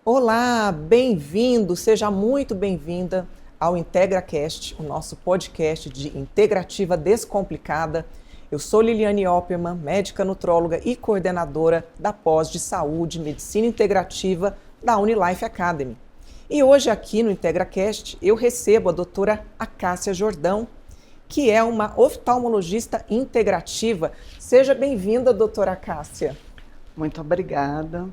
Olá, bem-vindo, seja muito bem-vinda ao IntegraCast, o nosso podcast de integrativa descomplicada. Eu sou Liliane Opperman, médica nutróloga e coordenadora da pós de saúde e medicina integrativa da Unilife Academy. E hoje aqui no IntegraCast eu recebo a doutora Acássia Jordão, que é uma oftalmologista integrativa. Seja bem-vinda, doutora Acássia. Muito obrigada.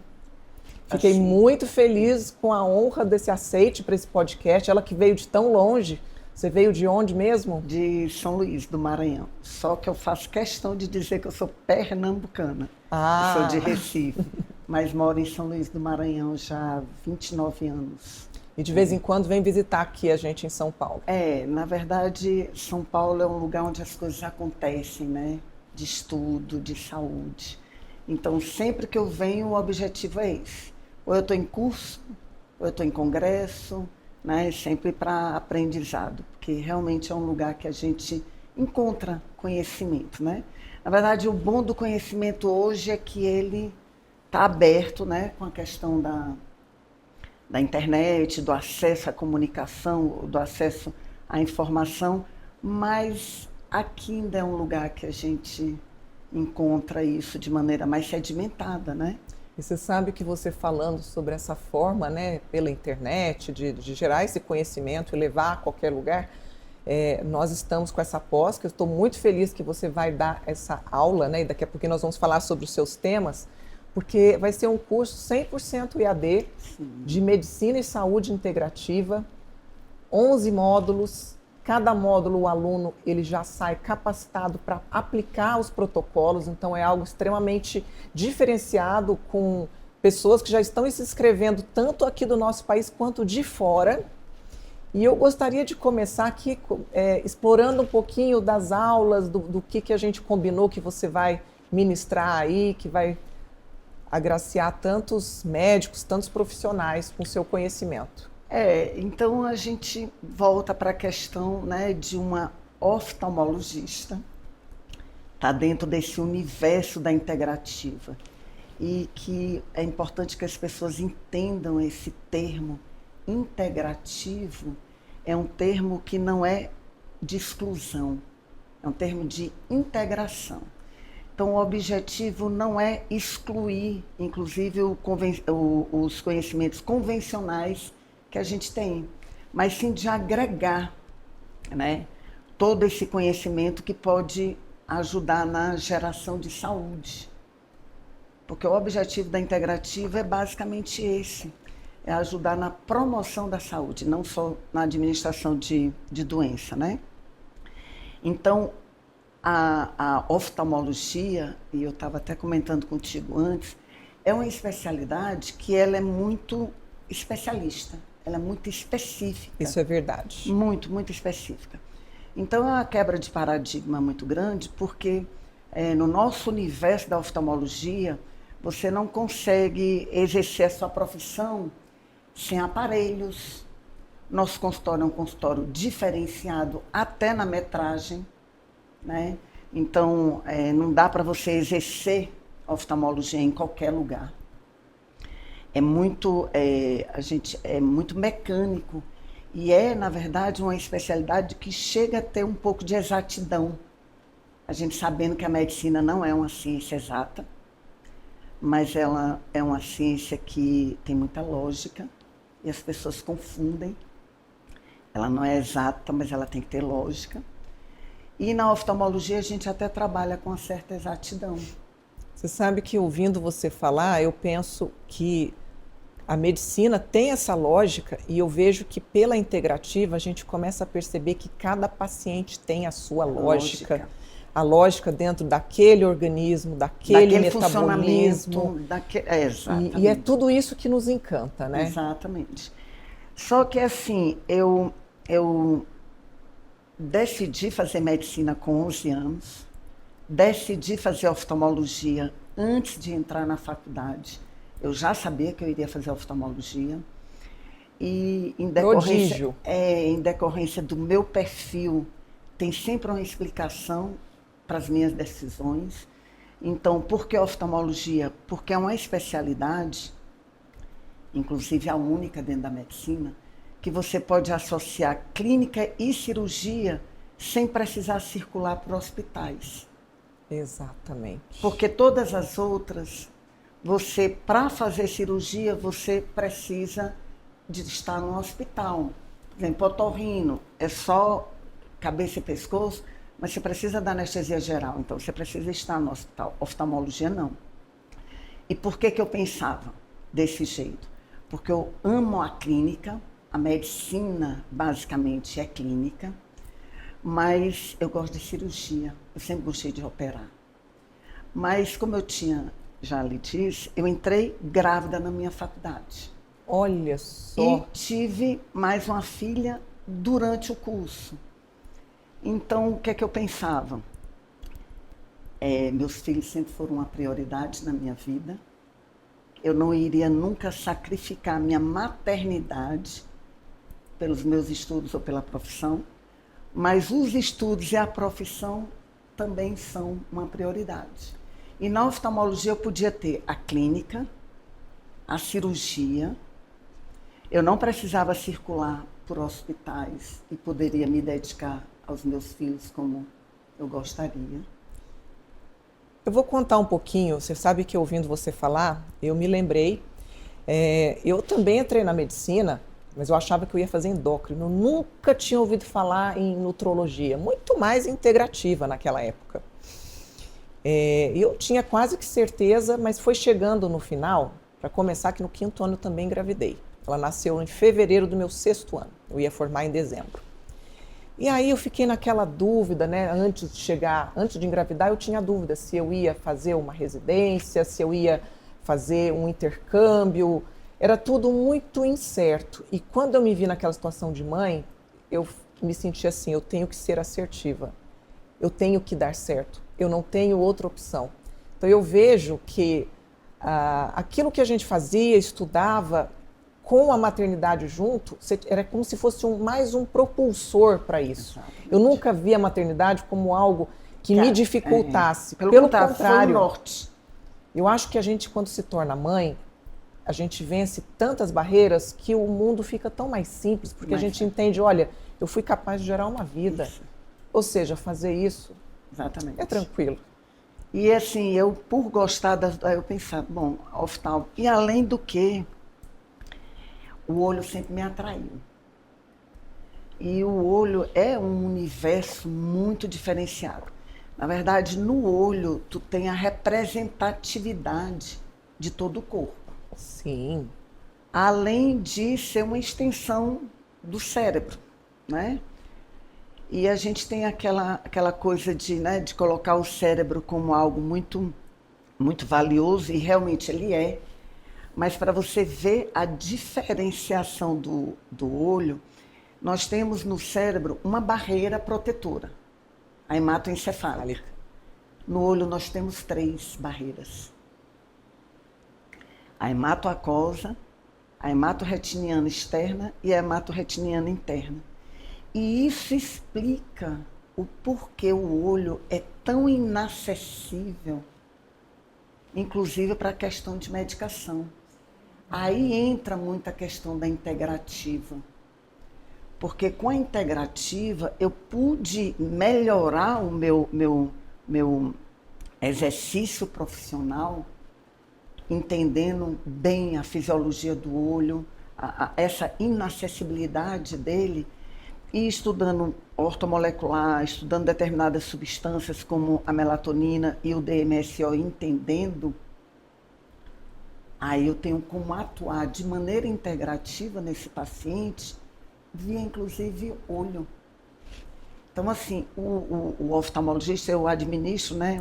Fiquei muito feliz com a honra desse aceite para esse podcast. Ela que veio de tão longe. Você veio de onde mesmo? De São Luís do Maranhão. Só que eu faço questão de dizer que eu sou pernambucana. Eu sou de Recife, mas moro em São Luís do Maranhão já há 29 anos. E de vez em quando vem visitar aqui a gente em São Paulo. Na verdade, São Paulo é um lugar onde as coisas acontecem, né? De estudo, de saúde. Então, sempre que eu venho, o objetivo é esse. Ou eu estou em curso, ou eu estou em congresso, né? Sempre para aprendizado, porque realmente é um lugar que a gente encontra conhecimento, né? Na verdade, o bom do conhecimento hoje é que ele está aberto, né? Com a questão da internet, do acesso à comunicação, do acesso à informação, mas aqui ainda é um lugar que a gente encontra isso de maneira mais sedimentada, né? E você sabe que você falando sobre essa forma, né, pela internet, de gerar esse conhecimento e levar a qualquer lugar, nós estamos com essa pós, que eu estou muito feliz que você vai dar essa aula, né, e daqui a pouco nós vamos falar sobre os seus temas, porque vai ser um curso 100% EAD, de medicina e saúde integrativa, 11 módulos. Cada módulo, o aluno ele já sai capacitado para aplicar os protocolos, então é algo extremamente diferenciado com pessoas que já estão se inscrevendo tanto aqui do nosso país quanto de fora. E eu gostaria de começar aqui explorando um pouquinho das aulas, do que a gente combinou que você vai ministrar aí, que vai agraciar tantos médicos, tantos profissionais com seu conhecimento. Então a gente volta para a questão, né, de uma oftalmologista, está dentro desse universo da integrativa, e que é importante que as pessoas entendam esse termo integrativo, é um termo que não é de exclusão, é um termo de integração. Então o objetivo não é excluir, inclusive, os conhecimentos convencionais que a gente tem, mas sim de agregar, né, todo esse conhecimento que pode ajudar na geração de saúde. Porque o objetivo da integrativa é basicamente esse, é ajudar na promoção da saúde, não só na administração de doença, né? Então, a oftalmologia, e eu estava até comentando contigo antes, é uma especialidade que ela é muito especialista. Ela é muito específica. Isso é verdade. Muito, muito específica. Então, é uma quebra de paradigma muito grande, porque no nosso universo da oftalmologia, você não consegue exercer a sua profissão sem aparelhos. Nosso consultório é um consultório diferenciado até na metragem, né? Então, não dá para você exercer oftalmologia em qualquer lugar. É muito mecânico e na verdade, uma especialidade que chega a ter um pouco de exatidão. A gente sabendo que a medicina não é uma ciência exata, mas ela é uma ciência que tem muita lógica e as pessoas confundem. Ela não é exata, mas ela tem que ter lógica. E na oftalmologia a gente até trabalha com uma certa exatidão. Você sabe que ouvindo você falar, eu penso que a medicina tem essa lógica e eu vejo que pela integrativa a gente começa a perceber que cada paciente tem a sua lógica. A lógica dentro daquele organismo, daquele metabolismo. Exatamente. E é tudo isso que nos encanta, né? Exatamente. Só que assim, eu decidi fazer medicina com 11 anos, decidi fazer oftalmologia antes de entrar na faculdade. Eu já sabia que eu iria fazer oftalmologia. E em decorrência do meu perfil, tem sempre uma explicação para as minhas decisões. Então, por que oftalmologia? Porque é uma especialidade inclusive a única dentro da medicina, que você pode associar clínica e cirurgia sem precisar circular por hospitais. Exatamente. Porque todas as outras, você, para fazer cirurgia, você precisa de estar no hospital. Por exemplo, otorrino é só cabeça e pescoço, mas você precisa da anestesia geral, então você precisa estar no hospital. Oftalmologia, não. E por que eu pensava desse jeito? Porque eu amo a clínica, a medicina basicamente é clínica, mas eu gosto de cirurgia, eu sempre gostei de operar. Mas como eu tinha, já lhe disse, eu entrei grávida na minha faculdade. Olha só. E tive mais uma filha durante o curso. Então, o que é que eu pensava? Meus filhos sempre foram uma prioridade na minha vida. Eu não iria nunca sacrificar minha maternidade pelos meus estudos ou pela profissão, mas os estudos e a profissão também são uma prioridade. E na oftalmologia eu podia ter a clínica, a cirurgia, eu não precisava circular por hospitais e poderia me dedicar aos meus filhos como eu gostaria. Eu vou contar um pouquinho, você sabe que ouvindo você falar, eu me lembrei, eu também entrei na medicina, mas eu achava que eu ia fazer endócrino, nunca tinha ouvido falar em nutrologia, muito mais integrativa naquela época. Eu tinha quase que certeza, mas foi chegando no final, para começar que no 5º ano eu também engravidei. Ela nasceu em fevereiro do meu 6º ano, eu ia formar em dezembro. E aí eu fiquei naquela dúvida, né? Antes de engravidar, eu tinha dúvida se eu ia fazer uma residência, se eu ia fazer um intercâmbio. Era tudo muito incerto. E quando eu me vi naquela situação de mãe, eu me senti assim, eu tenho que ser assertiva. Eu tenho que dar certo. Eu não tenho outra opção. Então eu vejo que aquilo que a gente fazia, estudava, com a maternidade junto, era como se fosse mais um propulsor para isso. Exatamente. Eu nunca vi a maternidade como algo que me dificultasse. Pelo contrário, foi o norte. Eu acho que a gente, quando se torna mãe, a gente vence tantas barreiras que o mundo fica tão mais simples, porque a gente entende, olha, eu fui capaz de gerar uma vida. Isso. Ou seja, fazer isso exatamente. É tranquilo. E assim, eu por gostar, eu pensava, bom, oftalmo, e além do que, o olho sempre me atraiu. E o olho é um universo muito diferenciado. Na verdade, no olho, tu tem a representatividade de todo o corpo. Sim. Além de ser uma extensão do cérebro, né? E a gente tem aquela coisa de colocar o cérebro como algo muito, muito valioso, e realmente ele é. Mas para você ver a diferenciação do olho, nós temos no cérebro uma barreira protetora, a hematoencefálica. No olho nós temos 3 barreiras. A hematoacosa, a hematorretiniana externa e a hematorretiniana interna. E isso explica o porquê o olho é tão inacessível, inclusive para a questão de medicação. Aí entra muito a questão da integrativa, porque com a integrativa eu pude melhorar o meu exercício profissional, entendendo bem a fisiologia do olho, essa inacessibilidade dele, e estudando ortomolecular, estudando determinadas substâncias como a melatonina e o DMSO, entendendo. Aí eu tenho como atuar de maneira integrativa nesse paciente, via inclusive olho. Então, assim, o oftalmologista, eu administro, né,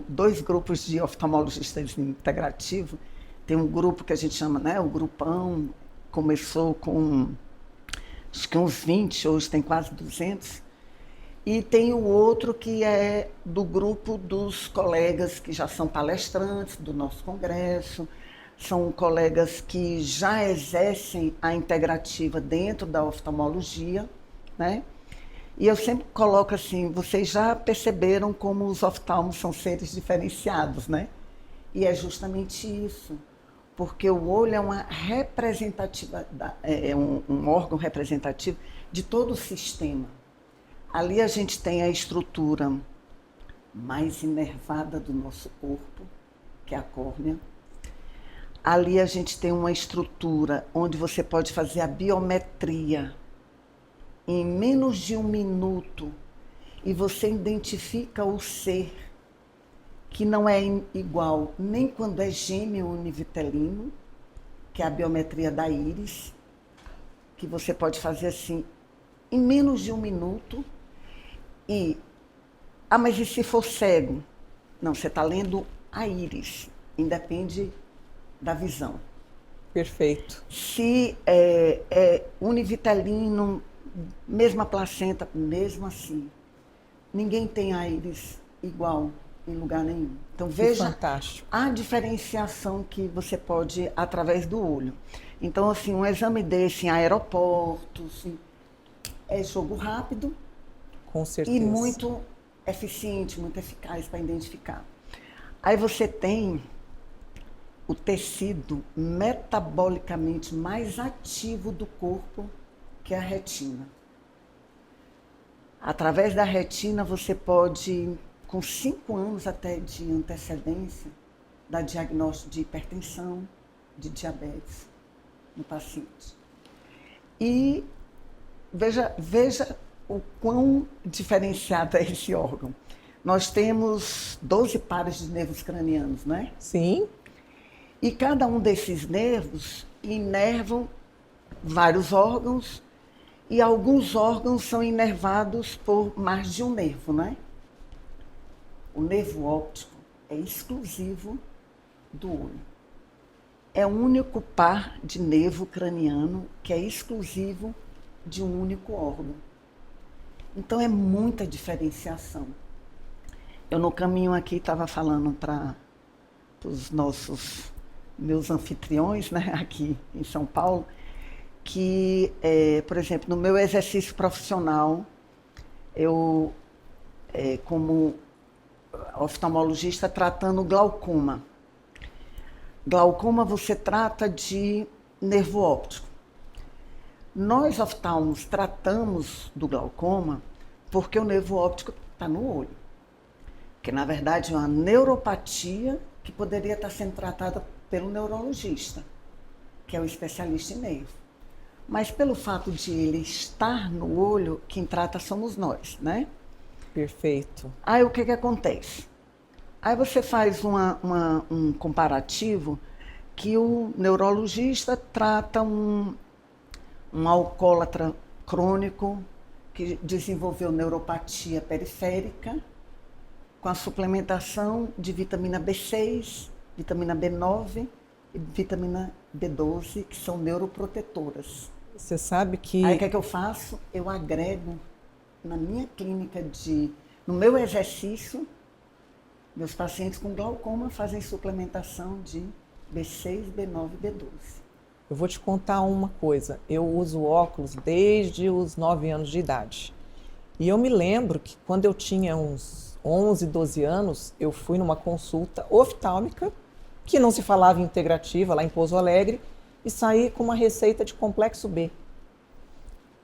2 grupos de oftalmologistas integrativos. Tem um grupo que a gente chama, né, o grupão, começou com, acho que uns 20, hoje tem quase 200. E tem o outro que é do grupo dos colegas que já são palestrantes do nosso congresso, são colegas que já exercem a integrativa dentro da oftalmologia, né? E eu sempre coloco assim, vocês já perceberam como os oftalmos são seres diferenciados, né? E é justamente isso. porque o olho é uma representativa, é um órgão representativo de todo o sistema. Ali a gente tem a estrutura mais inervada do nosso corpo, que é a córnea. Ali a gente tem uma estrutura onde você pode fazer a biometria em menos de 1 minuto e você identifica o ser que não é igual nem quando é gêmeo univitelino, que é a biometria da íris, que você pode fazer assim em menos de 1 minuto. Mas e se for cego? Não, você está lendo a íris, independe da visão. Perfeito. Se é univitelino, mesma placenta, mesmo assim, ninguém tem a íris igual em lugar nenhum. Então veja fantástico. A diferenciação que você pode através do olho. Então assim, um exame desse em aeroportos é jogo rápido. Com certeza. E muito eficiente, muito eficaz para identificar. Aí você tem o tecido metabolicamente mais ativo do corpo, que é a retina. Através da retina você pode, com 5 anos até de antecedência, dar diagnóstico de hipertensão, de diabetes no paciente. E veja o quão diferenciado é esse órgão. Nós temos 12 pares de nervos cranianos, não é? Sim. E cada um desses nervos inervam vários órgãos e alguns órgãos são inervados por mais de um nervo, não é? O nervo óptico é exclusivo do olho. É o único par de nervo craniano que é exclusivo de um único órgão. Então é muita diferenciação. Eu no caminho aqui estava falando para os meus anfitriões, né, aqui em São Paulo, que, por exemplo, no meu exercício profissional, eu, como oftalmologista, tratando glaucoma. Glaucoma você trata de nervo óptico. Nós oftalmos tratamos do glaucoma porque o nervo óptico está no olho. Que na verdade é uma neuropatia que poderia estar sendo tratada pelo neurologista, que é o especialista em nervo. Mas pelo fato de ele estar no olho, quem trata somos nós, né? Perfeito. Aí o que acontece? Aí você faz um comparativo que o neurologista trata um alcoólatra crônico que desenvolveu neuropatia periférica com a suplementação de vitamina B6, vitamina B9 e vitamina B12, que são neuroprotetoras. Você sabe que... Aí o que é que eu faço? Eu agrego na minha clínica no meu exercício, meus pacientes com glaucoma fazem suplementação de B6, B9 e B12. Eu vou te contar uma coisa. Eu uso óculos desde os 9 anos de idade. E eu me lembro que quando eu tinha uns 11, 12 anos, eu fui numa consulta oftálmica, que não se falava em integrativa, lá em Pouso Alegre, e saí com uma receita de complexo B.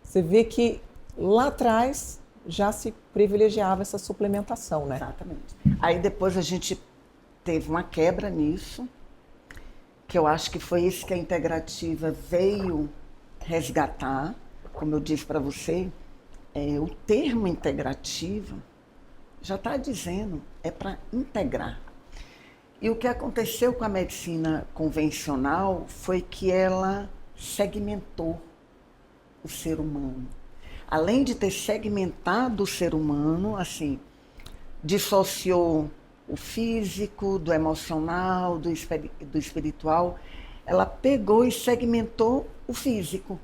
Você vê que lá atrás já se privilegiava essa suplementação, né? Exatamente. Aí depois a gente teve uma quebra nisso, que eu acho que foi isso que a integrativa veio resgatar. Como eu disse para você, o termo integrativa já está dizendo, é para integrar. E o que aconteceu com a medicina convencional foi que ela segmentou o ser humano. Além de ter segmentado o ser humano, assim, dissociou o físico, do emocional, do espiritual, ela pegou e segmentou o físico.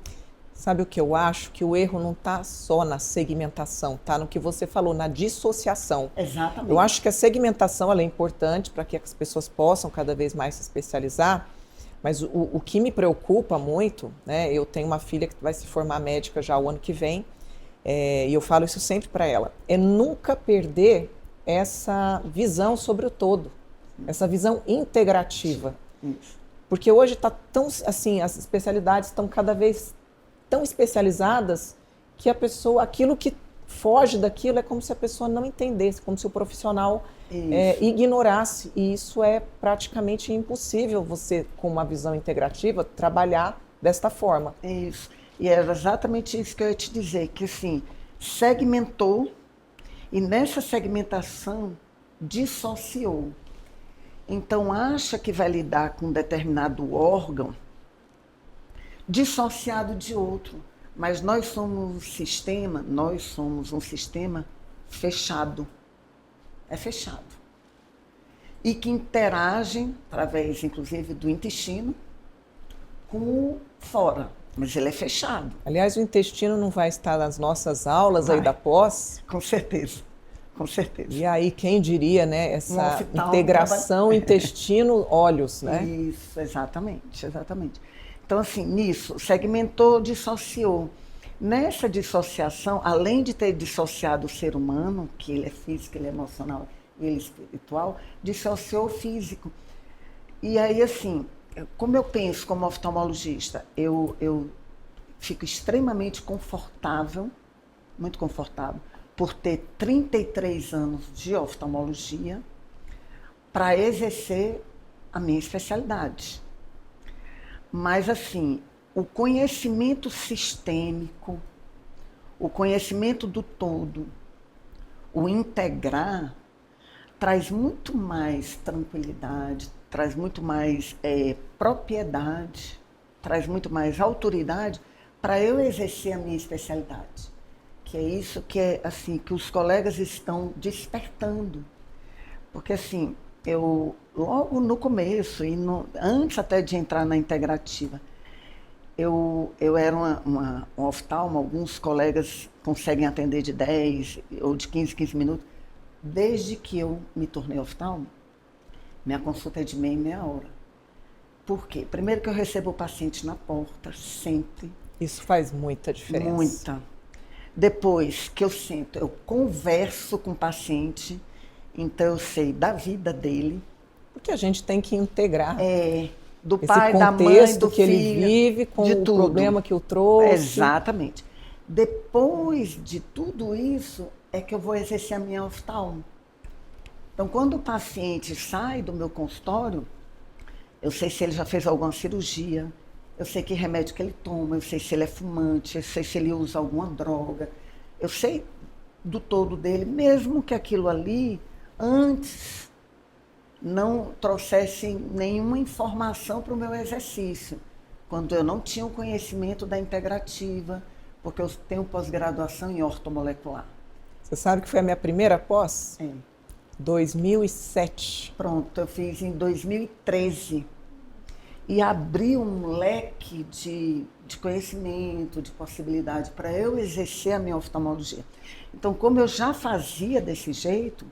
Sabe o que eu acho? Que o erro não está só na segmentação, está no que você falou, na dissociação. Exatamente. Eu acho que a segmentação ela é importante para que as pessoas possam cada vez mais se especializar, mas o que me preocupa muito, né? Eu tenho uma filha que vai se formar médica já o ano que vem, e eu falo isso sempre para ela, é nunca perder essa visão sobre o todo, essa visão integrativa. Isso. Porque hoje está tão, assim, as especialidades estão cada vez tão especializadas que a pessoa, aquilo que foge daquilo é como se a pessoa não entendesse, como se o profissional ignorasse. E isso é praticamente impossível você, com uma visão integrativa, trabalhar desta forma. Isso. E era exatamente isso que eu ia te dizer, que assim, segmentou e nessa segmentação dissociou. Então acha que vai lidar com um determinado órgão dissociado de outro. Mas nós somos um sistema fechado. É fechado. E que interagem, através, inclusive, do intestino, com o fora. Mas ele é fechado. Aliás, o intestino não vai estar nas nossas aulas aí da pós? Com certeza, com certeza. E aí, quem diria, né, essa integração intestino-olhos, né? Isso, exatamente, exatamente. Então, assim, nisso, segmentou, dissociou. Nessa dissociação, além de ter dissociado o ser humano, que ele é físico, ele é emocional e ele é espiritual, dissociou o físico. E aí, assim, como eu penso como oftalmologista, eu fico extremamente confortável, muito confortável, por ter 33 anos de oftalmologia para exercer a minha especialidade. Mas, assim, o conhecimento sistêmico, o conhecimento do todo, o integrar, traz muito mais tranquilidade, traz muito mais propriedade, traz muito mais autoridade para eu exercer a minha especialidade. Que é isso que assim, que os colegas estão despertando. Porque assim, eu logo no começo, antes até de entrar na integrativa, eu era uma oftalma, alguns colegas conseguem atender de 10 ou de 15 minutos. Desde que eu me tornei oftalmo, minha consulta é de meia hora. Por quê? Primeiro que eu recebo o paciente na porta, sempre. Isso faz muita diferença. Muita. Depois que eu sento, eu converso com o paciente, então eu sei da vida dele. Porque a gente tem que integrar do esse pai, da mãe, do que filho, ele vive, com o tudo. problema que o trouxe. Exatamente. Depois de tudo isso, é que eu vou exercer a minha oftalmo. Então, quando o paciente sai do meu consultório, eu sei se ele já fez alguma cirurgia, eu sei que remédio que ele toma, eu sei se ele é fumante, eu sei se ele usa alguma droga, eu sei do todo dele, mesmo que aquilo ali, antes, não trouxesse nenhuma informação para o meu exercício, quando eu não tinha o conhecimento da integrativa, porque eu tenho pós-graduação em ortomolecular. Você sabe que foi a minha primeira pós? 2007. Pronto, eu fiz em 2013. E abri um leque de conhecimento, de possibilidade para eu exercer a minha oftalmologia. Então, como eu já fazia desse jeito,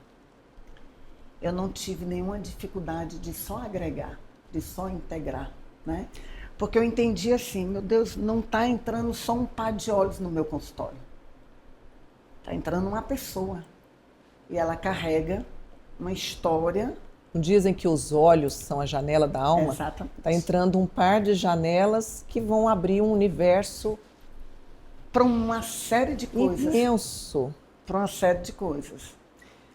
eu não tive nenhuma dificuldade de só agregar, de só integrar, né? Porque eu entendi assim, meu Deus, não está entrando só um par de olhos no meu consultório. Está entrando uma pessoa. E ela carrega uma história. Dizem que os olhos são a janela da alma. Exatamente. Está entrando um par de janelas que vão abrir um universo para uma série de coisas. Imenso. Para uma série de coisas.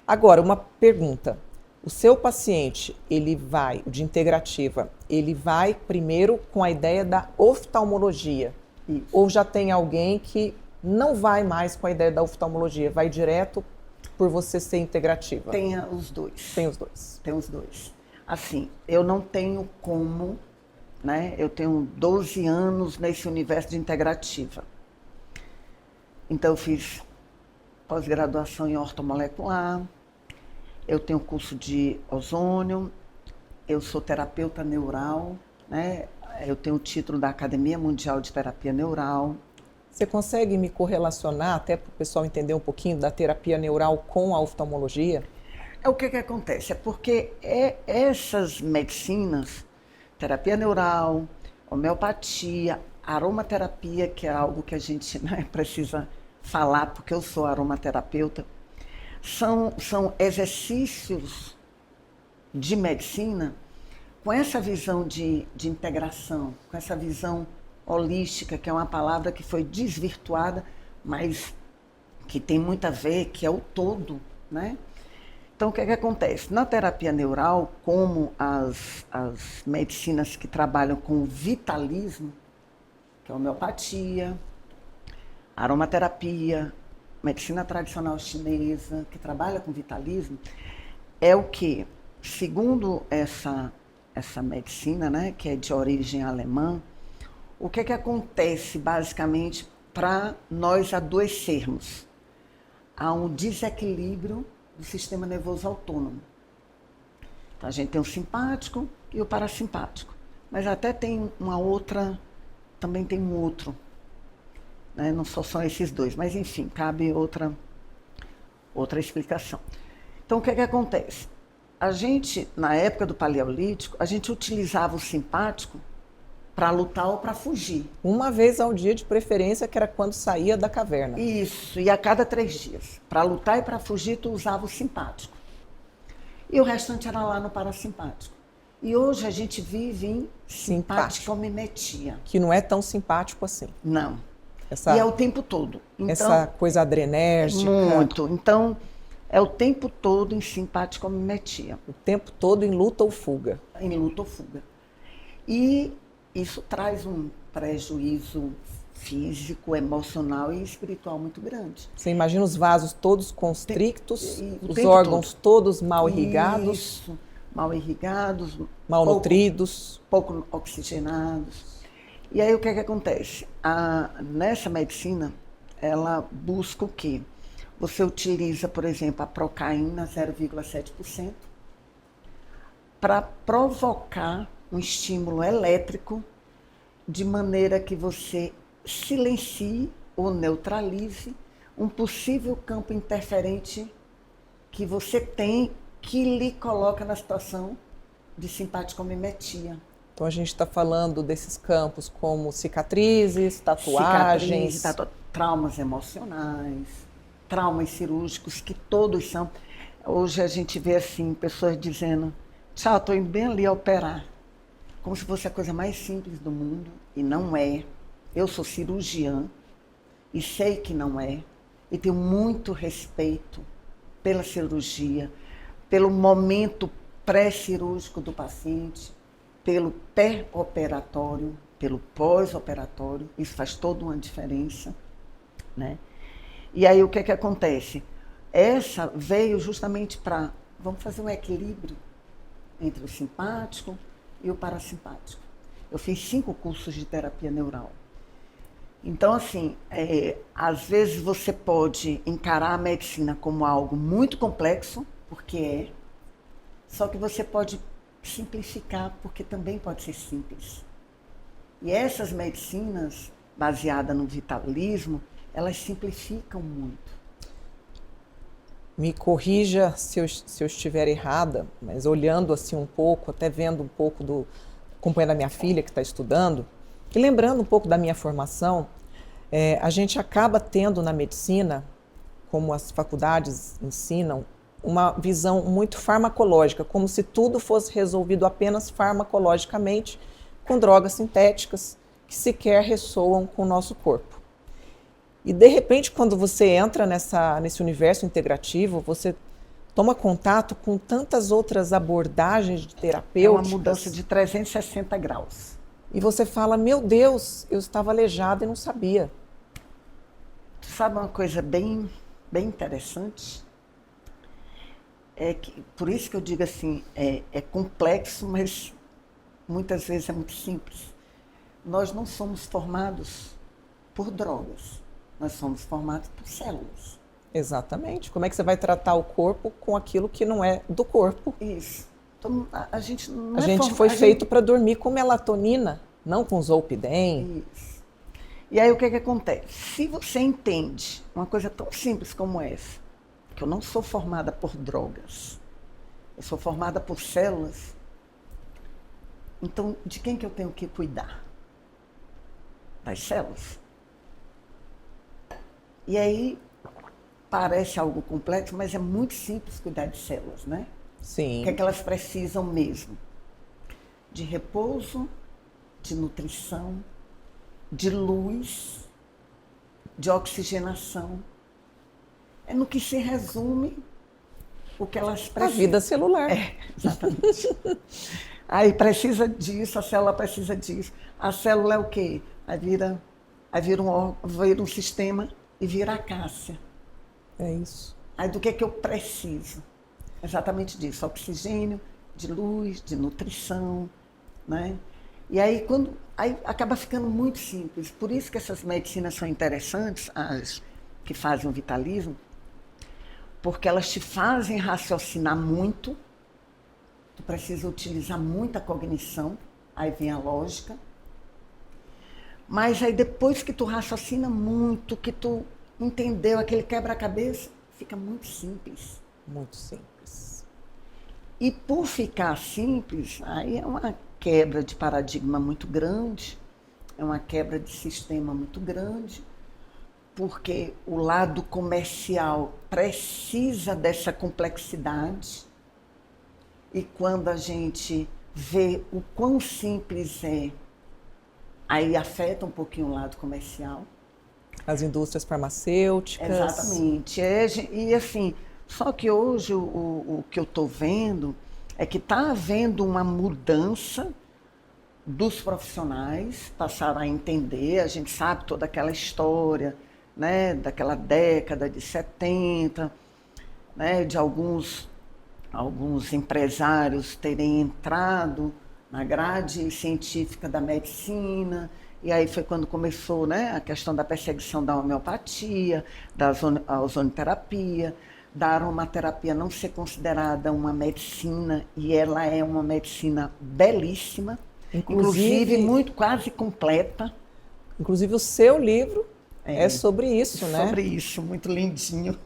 Agora, uma pergunta. O seu paciente, ele vai, de integrativa, ele vai primeiro com a ideia da oftalmologia? Isso. Ou já tem alguém que não vai mais com a ideia da oftalmologia, vai direto por você ser integrativa? Tem os dois. Tem os dois. Tem os dois. Assim, eu não tenho como, né? Eu tenho 12 anos nesse universo de integrativa. Então, eu fiz pós-graduação em ortomolecular, eu tenho curso de ozônio, eu sou terapeuta neural, né? Eu tenho o título da Academia Mundial de Terapia Neural. Você consegue me correlacionar, até para o pessoal entender um pouquinho da terapia neural com a oftalmologia? O que acontece? É porque essas medicinas, terapia neural, homeopatia, aromaterapia, que é algo que a gente precisa falar, porque eu sou aromaterapeuta, são exercícios de medicina com essa visão de integração, com essa visão holística, que é uma palavra que foi desvirtuada, mas que tem muito a ver, que é o todo, né? Então, o que é que acontece? Na terapia neural, como as medicinas que trabalham com o vitalismo, que é a homeopatia, a aromaterapia, medicina tradicional chinesa, que trabalha com vitalismo, é o que, segundo essa medicina, né, que é de origem alemã, o que é que acontece, basicamente, para nós adoecermos? Há um desequilíbrio do sistema nervoso autônomo. Então, a gente tem o simpático e o parasimpático. Mas até tem uma outra, também tem um outro. Né? Não só são esses dois, mas enfim, cabe outra explicação. Então, o que é que acontece? A gente, na época do Paleolítico, a gente utilizava o simpático para lutar ou para fugir. Uma vez ao dia, de preferência, que era quando saía da caverna. Isso, e a cada 3 dias. Para lutar e para fugir, tu usava o simpático. E o restante era lá no parasimpático. E hoje a gente vive em simpaticomimetia. Que não é tão simpático assim. Não. E é o tempo todo. Então, essa coisa adrenérgica. Muito. Então, é o tempo todo em simpaticomimetia. O tempo todo em luta ou fuga. Em luta ou fuga. E isso traz um prejuízo físico, emocional e espiritual muito grande. Você imagina os vasos todos constrictos, os tempo órgãos todo. todos mal irrigados. Isso, mal irrigados. Mal nutridos. Pouco oxigenados. E aí o que é que acontece? Nessa medicina, ela busca o quê? Você utiliza, por exemplo, a procaína 0,7% para provocar um estímulo elétrico de maneira que você silencie ou neutralize um possível campo interferente que você tem que lhe coloca na situação de simpaticomimetia. Então a gente está falando desses campos como cicatrizes, tatuagens, traumas emocionais, traumas cirúrgicos, que todos são. Hoje a gente vê assim, pessoas dizendo, tchau, estou indo bem ali a operar. Como se fosse a coisa mais simples do mundo, e não é. Eu sou cirurgiã e sei que não é, e tenho muito respeito pela cirurgia, pelo momento pré-cirúrgico do paciente, pelo pré-operatório, pelo pós-operatório, isso faz toda uma diferença, né? E aí o que é que acontece? Essa veio justamente para, vamos fazer um equilíbrio entre o simpático e o parasimpático. Eu fiz 5 cursos de terapia neural. Então, assim, às vezes você pode encarar a medicina como algo muito complexo, porque é, só que você pode simplificar, porque também pode ser simples. E essas medicinas, baseadas no vitalismo, elas simplificam muito. Me corrija se eu estiver errada, mas olhando assim um pouco, até vendo um pouco acompanhando a minha filha que está estudando, e lembrando um pouco da minha formação, a gente acaba tendo na medicina, como as faculdades ensinam, uma visão muito farmacológica, como se tudo fosse resolvido apenas farmacologicamente, com drogas sintéticas que sequer ressoam com o nosso corpo. E de repente, quando você entra nesse universo integrativo, você toma contato com tantas outras abordagens terapêuticas. É uma mudança de 360 graus. E você fala, meu Deus, eu estava aleijada e não sabia. Tu sabe uma coisa bem interessante? Por isso que eu digo assim, é complexo, mas muitas vezes é muito simples. Nós não somos formados por drogas, nós somos formados por células. Exatamente. Como é que você vai tratar o corpo com aquilo que não é do corpo? Isso. Então, a gente não a gente foi feito para dormir com melatonina, não com zolpidem. Isso. E aí o que acontece? Se você entende uma coisa tão simples como essa, que eu não sou formada por drogas, eu sou formada por células, então de quem que eu tenho que cuidar? Das células. E aí parece algo complexo, mas é muito simples cuidar de células, né? Sim. O que é que elas precisam mesmo? de repouso, de nutrição, de luz, de oxigenação. É no que se resume o que elas precisam. A vida celular. Exatamente. Aí precisa disso, a célula precisa disso. A célula é o quê? Aí vira um sistema e vira a cássia. É isso. Aí do que eu preciso? Exatamente disso, oxigênio, de luz, de nutrição, né? E aí, aí acaba ficando muito simples. Por isso que essas medicinas são interessantes, as que fazem o vitalismo, porque elas te fazem raciocinar muito, tu precisa utilizar muita cognição, aí vem a lógica. Mas aí depois que tu raciocina muito, que tu entendeu aquele quebra-cabeça, fica muito simples. Muito simples. E por ficar simples, aí é uma quebra de paradigma muito grande, é uma quebra de sistema muito grande, porque o lado comercial precisa dessa complexidade, e quando a gente vê o quão simples é, aí afeta um pouquinho o lado comercial. As indústrias farmacêuticas. Exatamente. E assim, só que hoje o que eu estou vendo é que está havendo uma mudança dos profissionais, passaram a entender, a gente sabe toda aquela história, né, daquela década de 70, né, de alguns empresários terem entrado na grade científica da medicina, e aí foi quando começou, né, a questão da perseguição da homeopatia, da ozonoterapia, da aromaterapia não ser considerada uma medicina, e ela é uma medicina belíssima, inclusive muito quase completa. Inclusive o seu livro é sobre isso, né? Sobre isso, muito lindinho.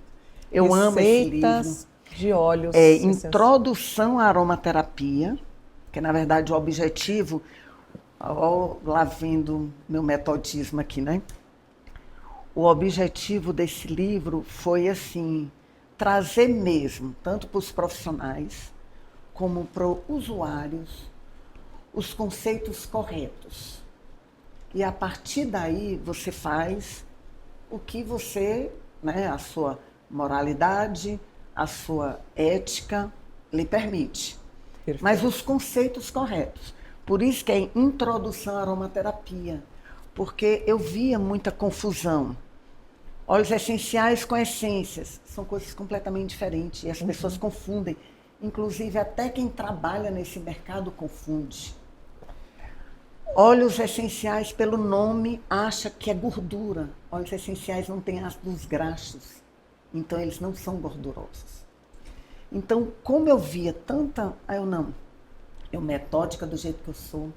Eu amo esse livro. De óleos. Introdução à aromaterapia, que na verdade o objetivo, lá vendo meu metodismo aqui, né? O objetivo desse livro foi assim, trazer mesmo, tanto para os profissionais como para os usuários, os conceitos corretos. E a partir daí você faz o que você, né, a sua moralidade, a sua ética lhe permite. Perfeito. Mas os conceitos corretos. Por isso que é introdução à aromaterapia, porque eu via muita confusão. Óleos essenciais com essências são coisas completamente diferentes e as pessoas confundem. Inclusive, até quem trabalha nesse mercado confunde. Óleos essenciais, pelo nome, acha que é gordura. Óleos essenciais não têm ácidos graxos, então eles não são gordurosos. Então, como eu via tanta... eu metódica do jeito que eu sou,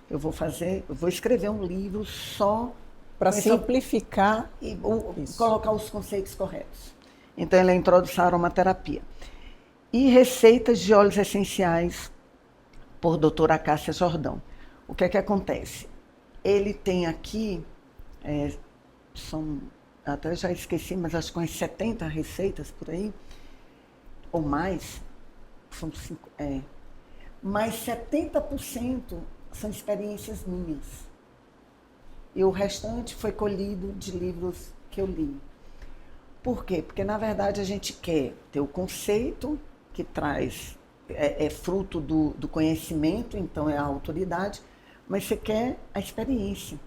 eu vou escrever um livro só... Para simplificar e colocar os conceitos corretos. Então, ele é a introdução à aromaterapia. E receitas de óleos essenciais por doutora Cássia Jordão. O que é que acontece? Ele tem aqui, até já esqueci, mas acho que umas 70 receitas por aí, ou mais, são 5, mas 70% são experiências minhas. E o restante foi colhido de livros que eu li. Por quê? Porque, na verdade, a gente quer ter o conceito que traz, é fruto do conhecimento, então é a autoridade, mas você quer a experiência.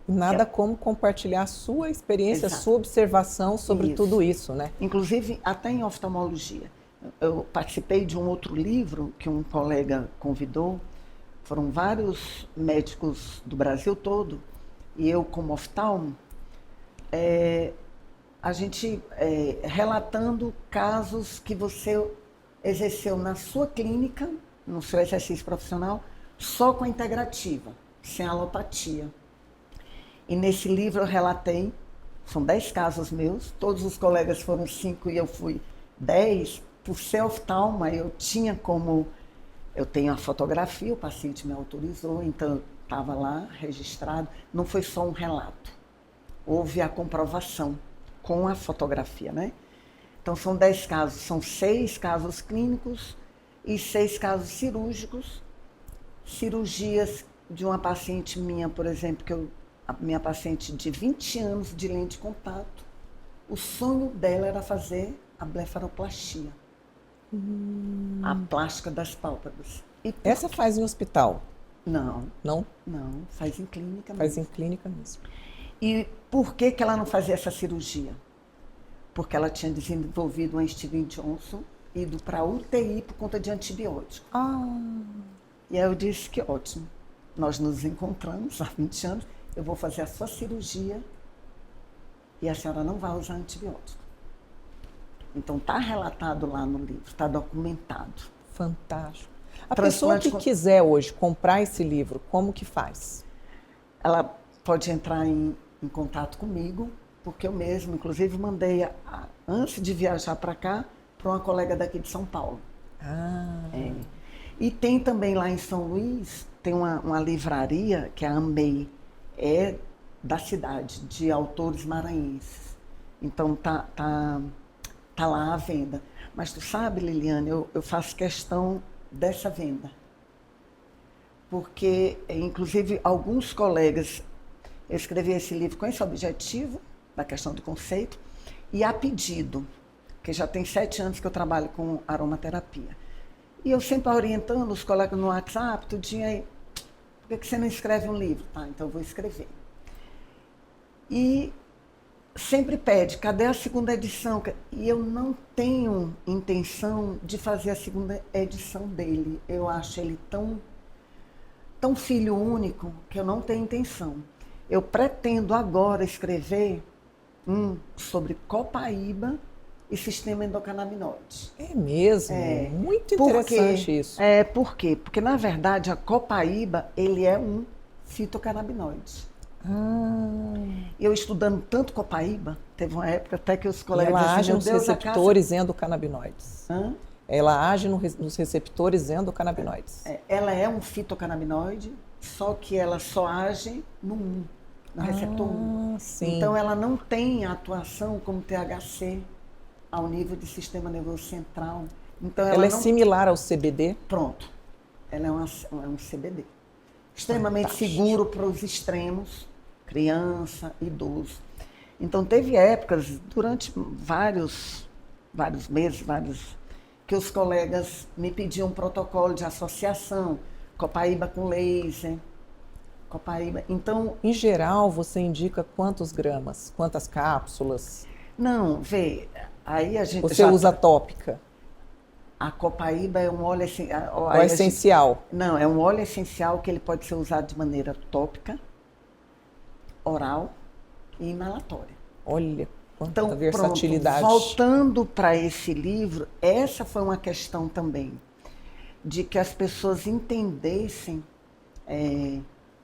Nada como compartilhar a sua experiência, a sua observação sobre tudo isso, né? Inclusive, até em oftalmologia. Eu participei de um outro livro que um colega convidou. Foram vários médicos do Brasil todo, e eu como oftalmo, a gente relatando casos que você exerceu na sua clínica, no seu exercício profissional, só com a integrativa, sem alopatia. E nesse livro eu relatei, são 10 casos meus, todos os colegas foram 5 e eu fui 10, por ser oftalma eu tinha como... Eu tenho a fotografia, o paciente me autorizou, então estava lá registrado. Não foi só um relato, houve a comprovação com a fotografia, né? Então são 10 casos, são 6 casos clínicos e 6 casos cirúrgicos, cirurgias de uma paciente minha, por exemplo, a minha paciente de 20 anos de lente de contato, o sonho dela era fazer a blefaroplastia, a plástica das pálpebras. Essa faz em hospital? Não. Não? Não, faz em clínica mesmo. Faz em clínica mesmo. E por que ela não fazia essa cirurgia? Porque ela tinha desenvolvido uma Steven Johnson, ido para UTI por conta de antibiótico. E aí eu disse que ótimo, nós nos encontramos há 20 anos, eu vou fazer a sua cirurgia e a senhora não vai usar antibiótico. Então está relatado lá no livro, está documentado. Fantástico. A pessoa que quiser hoje comprar esse livro, como que faz? Ela pode entrar em contato comigo, porque eu mesmo, inclusive, mandei, antes de viajar para cá, para uma colega daqui de São Paulo. E tem também lá em São Luís, tem uma livraria, que é a Amei, é da cidade, de autores maranhenses. Então tá lá à venda. Mas tu sabe, Liliane, eu faço questão dessa venda. Porque, inclusive, alguns colegas, eu escrevi esse livro com esse objetivo, da questão do conceito, e a pedido, que já tem 7 anos que eu trabalho com aromaterapia. E eu sempre orientando os colegas no WhatsApp, tudinho aí, por que você não escreve um livro? Tá, então eu vou escrever. E sempre pede, cadê a segunda edição? E eu não tenho intenção de fazer a segunda edição dele. Eu acho ele tão filho único que eu não tenho intenção. Eu pretendo agora escrever sobre copaíba e sistema endocannabinoide. É mesmo? Muito interessante isso. Por quê? Porque, na verdade, a copaíba, ele é um fitocannabinoide. Eu estudando tanto copaíba, teve uma época até que os colegas... Ela age nos receptores endocannabinoides. Ela age nos receptores endocannabinoides. Ela é um fitocannabinoide, só que ela só age no receptor 1. Sim. Então, ela não tem atuação como THC ao nível do sistema nervoso central. Então, ela é similar ao CBD? Pronto. Ela é um CBD. Extremamente seguro para os extremos, criança, idoso. Então, teve épocas, durante vários meses, que os colegas me pediam um protocolo de associação, copaíba com laser, copaíba. Então, em geral, você indica quantos gramas, quantas cápsulas? Não, vê, aí a gente... Você usa tópica? A copaíba é um óleo essencial? Não, é um óleo essencial que ele pode ser usado de maneira tópica, oral e inalatória. Olha quanta versatilidade. Pronto, voltando para esse livro, essa foi uma questão também, de que as pessoas entendessem,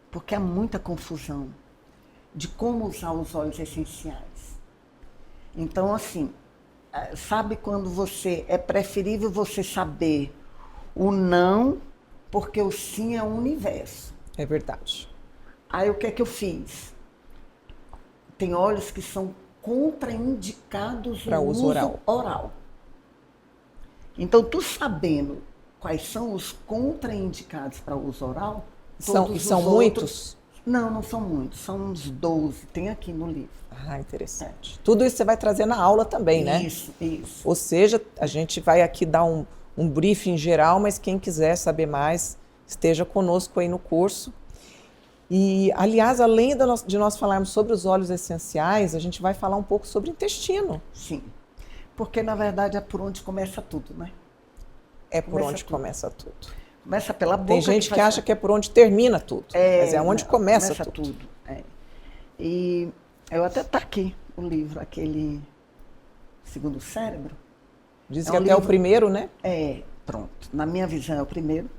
porque há muita confusão, de como usar os óleos essenciais. Então, assim, sabe quando é preferível você saber o não, porque o sim é o universo. É verdade. Aí o que é que eu fiz? Tem óleos que são contraindicados para uso oral. Então, tu sabendo quais são os contraindicados para uso oral... São muitos? Não são muitos, são uns 12, tem aqui no livro. Interessante. Tudo isso você vai trazer na aula também, né? Isso. Ou seja, a gente vai aqui dar um briefing geral, mas quem quiser saber mais, esteja conosco aí no curso. E, aliás, além de nós falarmos sobre os óleos essenciais, a gente vai falar um pouco sobre intestino. Sim, porque na verdade é por onde começa tudo, né? É por onde começa tudo. Começa pela boca. Tem gente que acha que é por onde termina tudo, mas é onde começa tudo. E eu até tá aqui o livro, aquele Segundo Cérebro. Diz que até é o primeiro, né? Pronto. Na minha visão é o primeiro.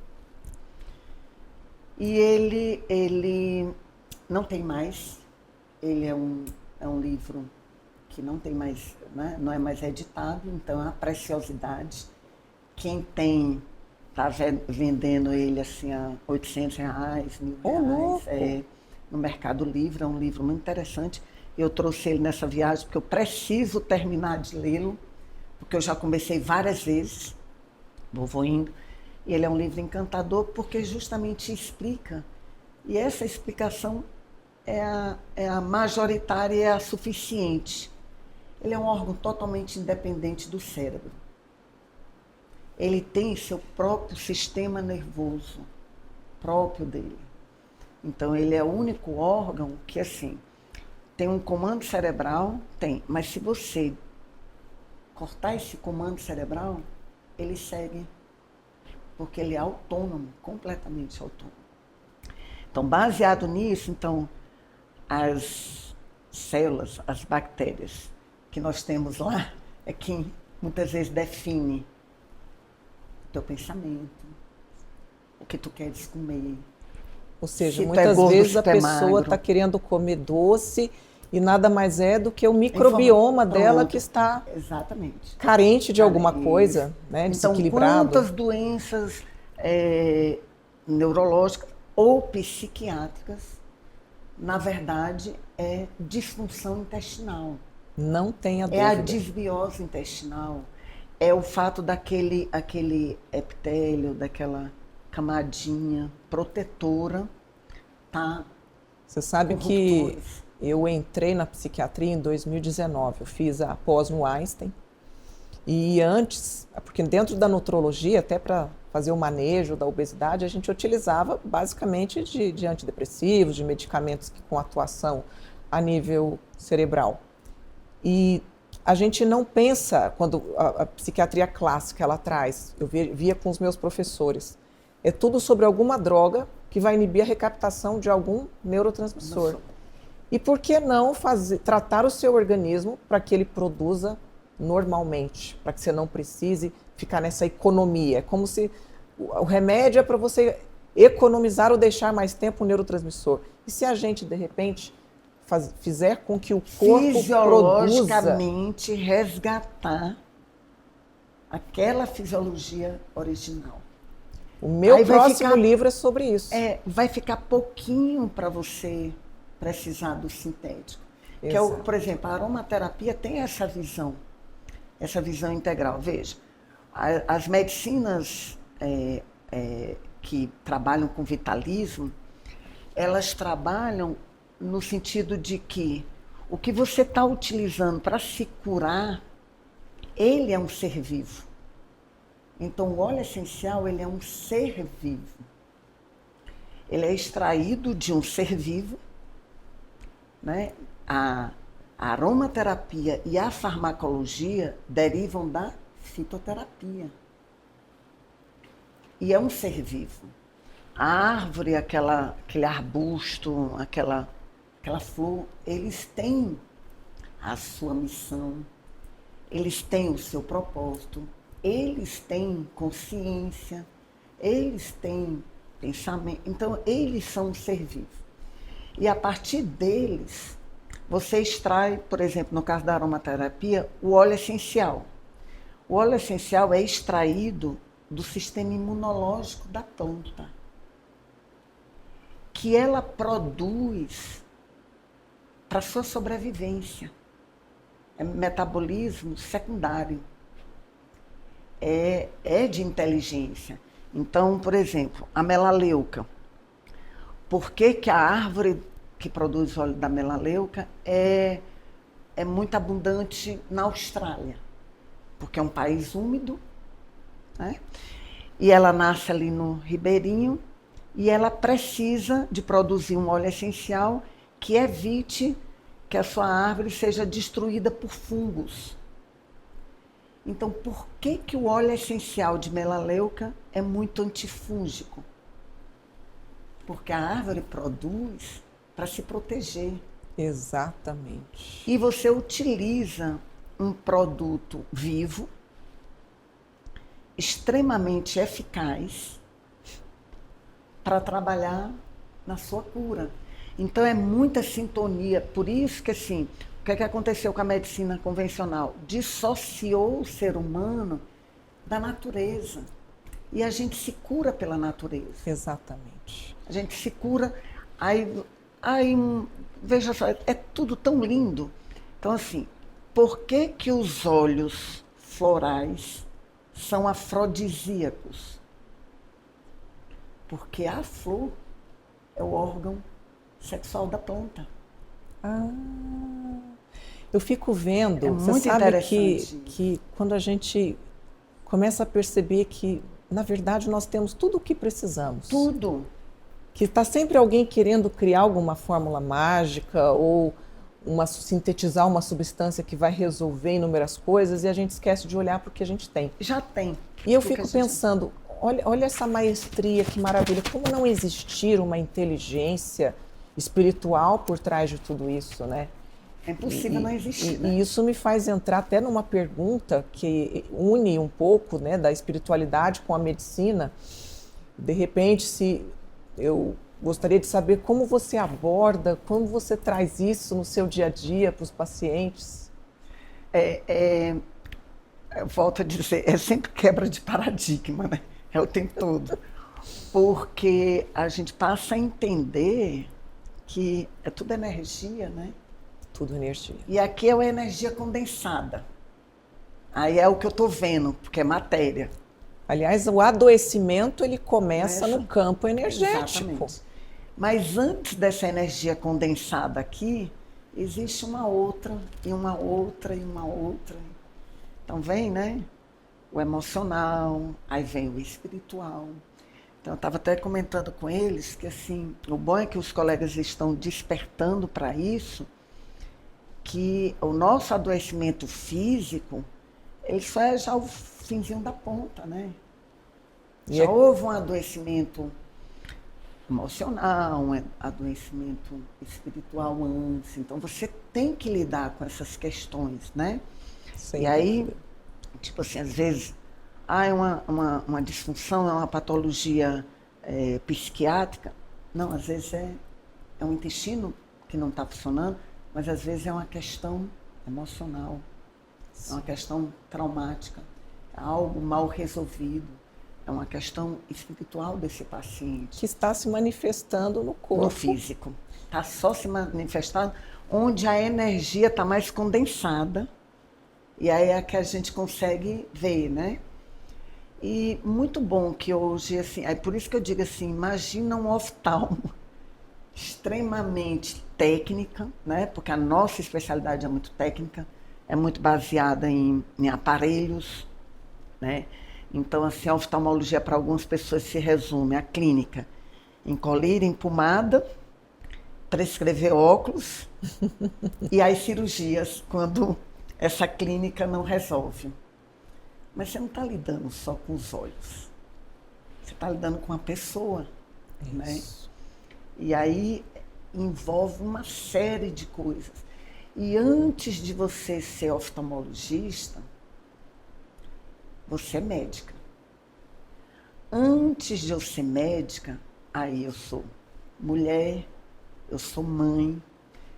E ele não tem mais. Ele é um livro que não tem mais, né? Não é mais editado, então é uma preciosidade. Quem tem está vendendo ele assim a R$800, R$1.000. No Mercado Livre, é um livro muito interessante. Eu trouxe ele nessa viagem porque eu preciso terminar de lê-lo, porque eu já comecei várias vezes, vou indo. E ele é um livro encantador porque justamente explica, e essa explicação é a majoritária e é a suficiente. Ele é um órgão totalmente independente do cérebro. Ele tem seu próprio sistema nervoso, próprio dele. Então, ele é o único órgão que, assim, tem um comando cerebral, mas se você cortar esse comando cerebral, ele segue, porque ele é autônomo, completamente autônomo. Então, baseado nisso, então, as células, as bactérias que nós temos lá, é quem muitas vezes define o teu pensamento, o que tu queres comer. Ou seja, Se muitas gordo, vezes a se pessoa está querendo comer doce e nada mais é do que o microbioma dela que está exatamente carente de alguma coisa, né, desequilibrado. Então, quantas doenças neurológicas ou psiquiátricas, na verdade, é disfunção intestinal. Não tenha dúvida. É a disbiose intestinal, é o fato daquele epitélio, daquela camadinha protetora, tá? Você sabe que eu entrei na psiquiatria em 2019, eu fiz a pós no Einstein, e antes, porque dentro da nutrologia, até para fazer o manejo da obesidade, a gente utilizava basicamente de antidepressivos, de medicamentos com atuação a nível cerebral. E a gente não pensa, quando a psiquiatria clássica ela traz, eu via com os meus professores, é tudo sobre alguma droga que vai inibir a recaptação de algum neurotransmissor. E por que não tratar o seu organismo para que ele produza normalmente, para que você não precise ficar nessa economia? É como se o remédio é para você economizar ou deixar mais tempo o neurotransmissor. E se a gente, de repente, fizer com que o corpo fisiologicamente resgatar aquela fisiologia original. O meu próximo livro é sobre isso. Vai ficar pouquinho para você precisar do sintético. Que é por exemplo, a aromaterapia tem essa visão integral. Veja, as medicinas que trabalham com vitalismo, elas trabalham no sentido de que o que você está utilizando para se curar, ele é um ser vivo. Então, o óleo essencial, ele é um ser vivo. Ele é extraído de um ser vivo, né? A aromaterapia e a farmacologia derivam da fitoterapia. E é um ser vivo. A árvore, aquele arbusto, aquela flor, eles têm a sua missão, eles têm o seu propósito, eles têm consciência, eles têm pensamento. Então, eles são um ser vivo. E a partir deles, você extrai, por exemplo, no caso da aromaterapia, o óleo essencial. O óleo essencial é extraído do sistema imunológico da planta, que ela produz para sua sobrevivência. É metabolismo secundário. É de inteligência. Então, por exemplo, a melaleuca. Por que a árvore que produz óleo da melaleuca é muito abundante na Austrália? Porque é um país úmido, né? E ela nasce ali no ribeirinho e ela precisa de produzir um óleo essencial que evite que a sua árvore seja destruída por fungos. Então, por que o óleo essencial de melaleuca é muito antifúngico? Porque a árvore produz para se proteger. Exatamente. E você utiliza um produto vivo, extremamente eficaz, para trabalhar na sua cura. Então, é muita sintonia. Por isso que, assim, o que aconteceu com a medicina convencional? Dissociou o ser humano da natureza. E a gente se cura pela natureza. Exatamente. A gente se cura, veja só, é tudo tão lindo. Então, assim, por que os óleos florais são afrodisíacos? Porque a flor é o órgão sexual da planta. Ah, eu fico vendo, É você muito sabe interessante. que quando a gente começa a perceber que, na verdade, nós temos tudo o que precisamos. Tudo. Que está sempre alguém querendo criar alguma fórmula mágica ou sintetizar uma substância que vai resolver inúmeras coisas e a gente esquece de olhar para o que a gente tem. Já tem. E eu Tudo que fico a gente- pensando, olha essa maestria, que maravilha, como não existir uma inteligência espiritual por trás de tudo isso, né? É impossível não existir, E né? isso me faz entrar até numa pergunta que une um pouco, né, da espiritualidade com a medicina. De repente, se eu gostaria de saber como você aborda, como você traz isso no seu dia a dia para os pacientes. Eu volto a dizer, é sempre quebra de paradigma, né? É o tempo todo. Porque a gente passa a entender que é tudo energia, né? Tudo energia. E aqui é uma energia condensada. Aí é o que eu estou vendo, porque é matéria. Aliás, o adoecimento ele começa no campo energético. Exatamente. Mas antes dessa energia condensada aqui, existe uma outra, e uma outra, e uma outra. Então vem, né? O emocional, aí vem o espiritual. Então eu estava até comentando com eles que assim, o bom é que os colegas estão despertando para isso, que o nosso adoecimento físico, ele só é já o finzinho da ponta, né? Já houve um adoecimento emocional, um adoecimento espiritual antes. Então você tem que lidar com essas questões, né? Sem e aí, dúvida. tipo assim, às vezes, é uma disfunção, é uma patologia psiquiátrica. Não, às vezes é um intestino que não está funcionando, mas às vezes é uma questão emocional, é uma questão traumática, é algo mal resolvido, é uma questão espiritual desse paciente. Que está se manifestando no corpo. No físico. Está só se manifestando onde a energia está mais condensada, e aí é que a gente consegue ver, né? E muito bom que hoje, assim, é por isso que eu digo assim, imagina um oftalmo extremamente técnica, né? Porque a nossa especialidade é muito técnica, é muito baseada em aparelhos, né? Então, assim, a oftalmologia para algumas pessoas se resume à clínica em colírio, em pomada, prescrever óculos e as cirurgias quando essa clínica não resolve. Mas você não está lidando só com os olhos, você está lidando com a pessoa, né? E aí envolve uma série de coisas. E antes de você ser oftalmologista, você é médica. Antes de eu ser médica, aí eu sou mulher, eu sou mãe,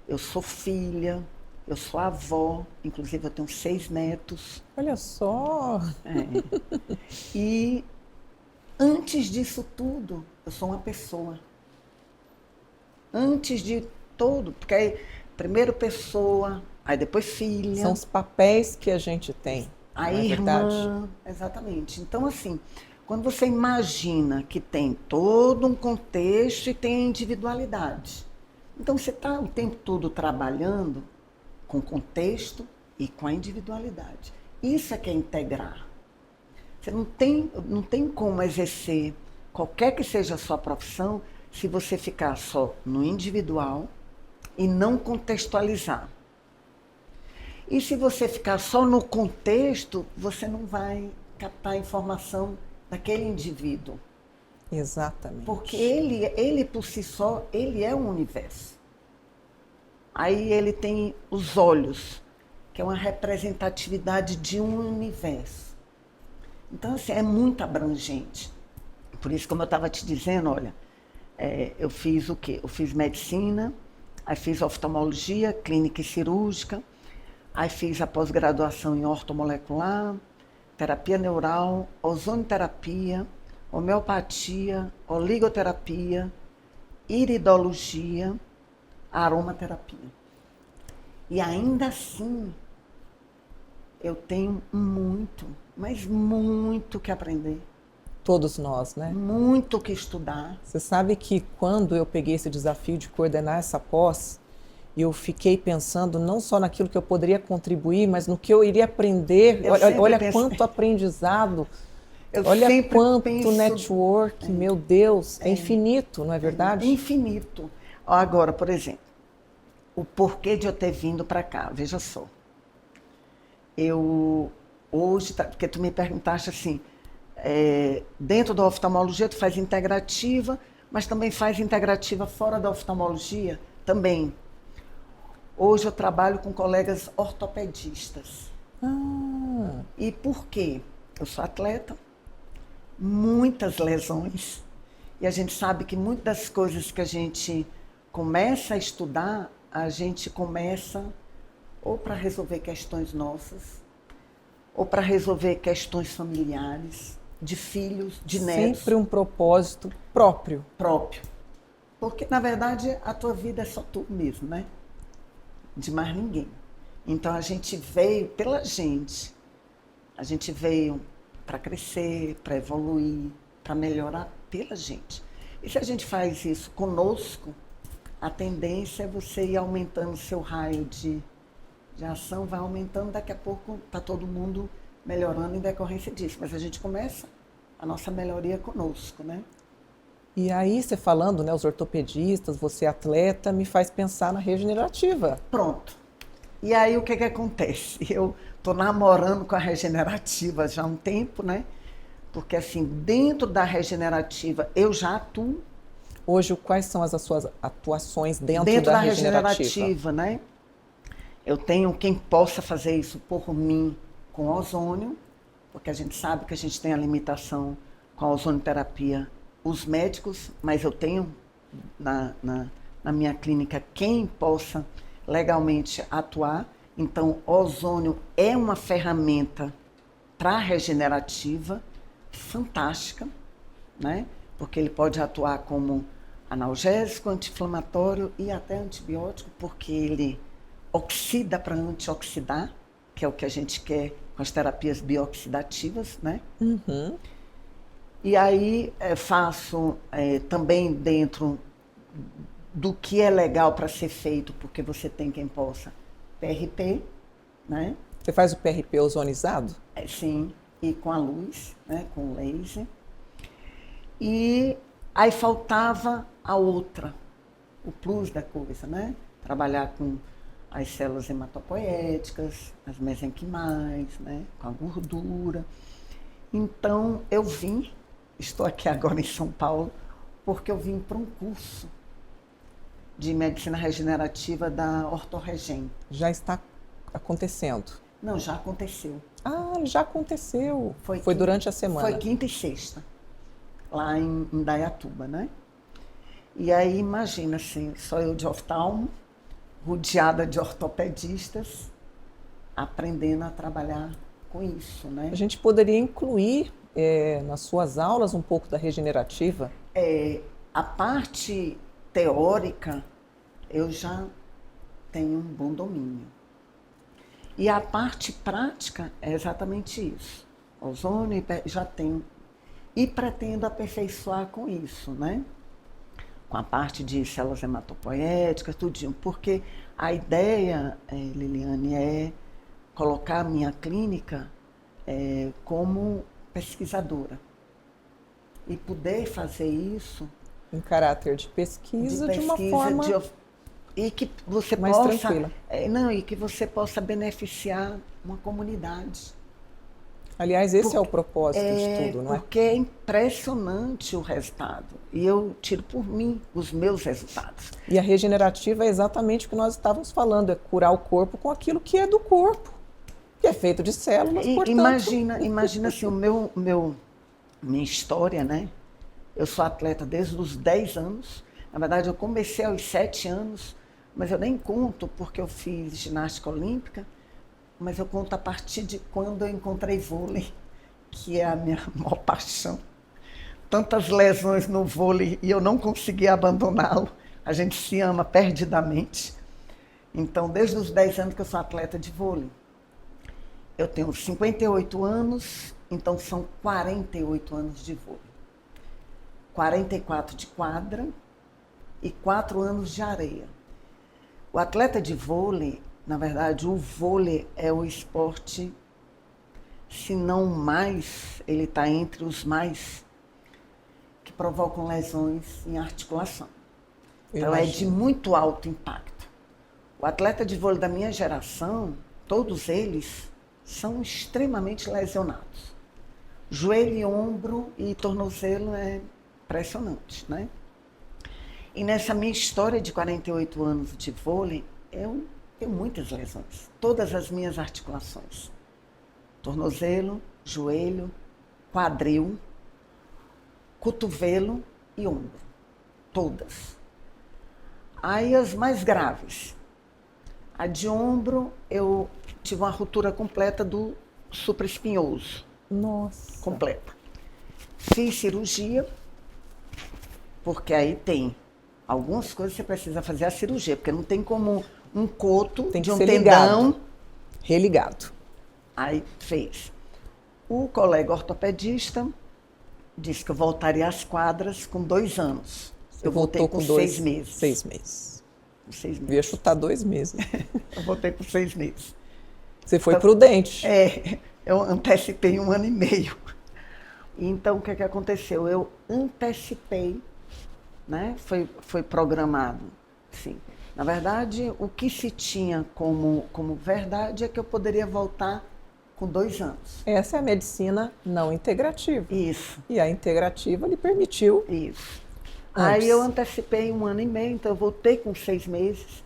eu sou filha, eu sou avó, inclusive eu tenho 6 netos. Olha só! E antes disso tudo, eu sou uma pessoa. Antes de tudo, porque aí, primeiro pessoa, aí depois filha. São os papéis que a gente tem. Aí irmã, exatamente. Então, assim, quando você imagina que tem todo um contexto e tem a individualidade. Então, você está o tempo todo trabalhando com o contexto e com a individualidade. Isso é que é integrar. Você não tem como exercer qualquer que seja a sua profissão se você ficar só no individual e não contextualizar. E se você ficar só no contexto, você não vai captar a informação daquele indivíduo. Exatamente. Porque ele por si só, ele é um universo. Aí ele tem os olhos, que é uma representatividade de um universo. Então, assim, é muito abrangente. Por isso, como eu estava te dizendo, olha, eu fiz o quê? Eu fiz medicina, aí fiz oftalmologia, clínica e cirúrgica, aí fiz a pós-graduação em ortomolecular, terapia neural, ozonoterapia, homeopatia, oligoterapia, iridologia, aromaterapia. E ainda assim, eu tenho muito, mas muito que aprender. Todos nós, né? Muito o que estudar. Você sabe que quando eu peguei esse desafio de coordenar essa pós, eu fiquei pensando não só naquilo que eu poderia contribuir, mas no que eu iria aprender. Olha quanto aprendizado, olha quanto network, meu Deus, é infinito, não é verdade? É infinito. Agora, por exemplo, o porquê de eu ter vindo para cá, veja só. Eu hoje, porque tu me perguntaste assim, dentro da oftalmologia tu faz integrativa, mas também faz integrativa fora da oftalmologia? Também. Hoje eu trabalho com colegas ortopedistas. E por quê? Eu sou atleta, muitas lesões, e a gente sabe que muitas das coisas que a gente começa a estudar, a gente começa ou para resolver questões nossas, ou para resolver questões familiares, de filhos, de netos. Sempre um propósito próprio. Próprio. Porque, na verdade, a tua vida é só tu mesmo, né? De mais ninguém. Então, a gente veio pela gente. A gente veio para crescer, para evoluir, para melhorar pela gente. E se a gente faz isso conosco, a tendência é você ir aumentando o seu raio de ação, vai aumentando, daqui a pouco está todo mundo melhorando em decorrência disso. Mas a gente começa a nossa melhoria conosco, né? E aí, você falando, né, os ortopedistas, você atleta, me faz pensar na regenerativa. Pronto. E aí, o que acontece? Eu estou namorando com a regenerativa já há um tempo, né? Porque, assim, dentro da regenerativa, eu já atuo. Hoje, quais são as suas atuações dentro da regenerativa, né? Eu tenho quem possa fazer isso por mim com ozônio, porque a gente sabe que a gente tem a limitação com a ozonioterapia, os médicos, mas eu tenho na minha clínica quem possa legalmente atuar. Então, ozônio é uma ferramenta para regenerativa fantástica, né? Porque ele pode atuar como analgésico, anti-inflamatório e até antibiótico, porque ele oxida para antioxidar, que é o que a gente quer com as terapias bioxidativas, né? Uhum. E aí faço também dentro do que é legal para ser feito, porque você tem quem possa, PRP, né? Você faz o PRP ozonizado? Sim, e com a luz, né? Com o laser. E aí faltava a outra, o plus da coisa, né? Trabalhar com as células hematopoéticas, as mesenquimais, né? Com a gordura. Então, eu estou aqui agora em São Paulo, porque eu vim para um curso de medicina regenerativa da Ortoregen. Já está acontecendo? Não, já aconteceu. Ah, já aconteceu. Foi durante a semana. Foi quinta e sexta, lá em Indaiatuba, né? E aí, imagina assim, só eu de oftalmo, rodeada de ortopedistas, aprendendo a trabalhar com isso, né? A gente poderia incluir nas suas aulas um pouco da regenerativa? A parte teórica, eu já tenho um bom domínio. E a parte prática é exatamente isso. Ozônio já tenho. E pretendo aperfeiçoar com isso, né? Com a parte de células hematopoéticas, tudinho. Porque a ideia, Liliane, é colocar a minha clínica como pesquisadora. E poder fazer isso em caráter de pesquisa, de uma forma e que você mais possa tranquila. E que você possa beneficiar uma comunidade. Aliás, esse é o propósito de tudo, não é? Porque é impressionante o resultado. E eu tiro por mim os meus resultados. E a regenerativa é exatamente o que nós estávamos falando, é curar o corpo com aquilo que é do corpo, que é feito de células, portanto... Imagina assim, minha história, né? Eu sou atleta desde os 10 anos. Na verdade, eu comecei aos 7 anos, mas eu nem conto porque eu fiz ginástica olímpica, mas eu conto a partir de quando eu encontrei vôlei, que é a minha maior paixão. Tantas lesões no vôlei e eu não consegui abandoná-lo. A gente se ama perdidamente. Então, desde os 10 anos que eu sou atleta de vôlei. Eu tenho 58 anos, então são 48 anos de vôlei. 44 de quadra e 4 anos de areia. O atleta de vôlei, na verdade, o vôlei é o esporte, se não mais, ele está entre os mais que provocam lesões em articulação. Então é de muito alto impacto. O atleta de vôlei da minha geração, todos eles são extremamente lesionados. Joelho, ombro e tornozelo é impressionante, né? E nessa minha história de 48 anos de vôlei, eu tenho muitas lesões. Todas as minhas articulações. Tornozelo, joelho, quadril, cotovelo e ombro. Todas. Aí as mais graves. A de ombro, eu tive uma ruptura completa do supraespinhoso. Nossa. Completa. Fiz cirurgia, porque aí tem algumas coisas que você precisa fazer a cirurgia, porque não tem como um coto tem que de um ser tendão. Ligado. Religado. Aí fez. O colega ortopedista disse que eu voltaria às quadras com 2 anos. Você eu voltei com 6 meses. 6 meses. 6 meses. Eu ia chutar 2 meses. Eu voltei por 6 meses. Você foi prudente. Eu antecipei 1 ano e meio. Então, o que aconteceu? Eu antecipei, né? Foi programado. Sim. Na verdade, o que se tinha como verdade é que eu poderia voltar com 2 anos. Essa é a medicina não integrativa. Isso. E a integrativa lhe permitiu. Isso. Antes. Aí eu antecipei 1 ano e meio, então eu voltei com 6 meses,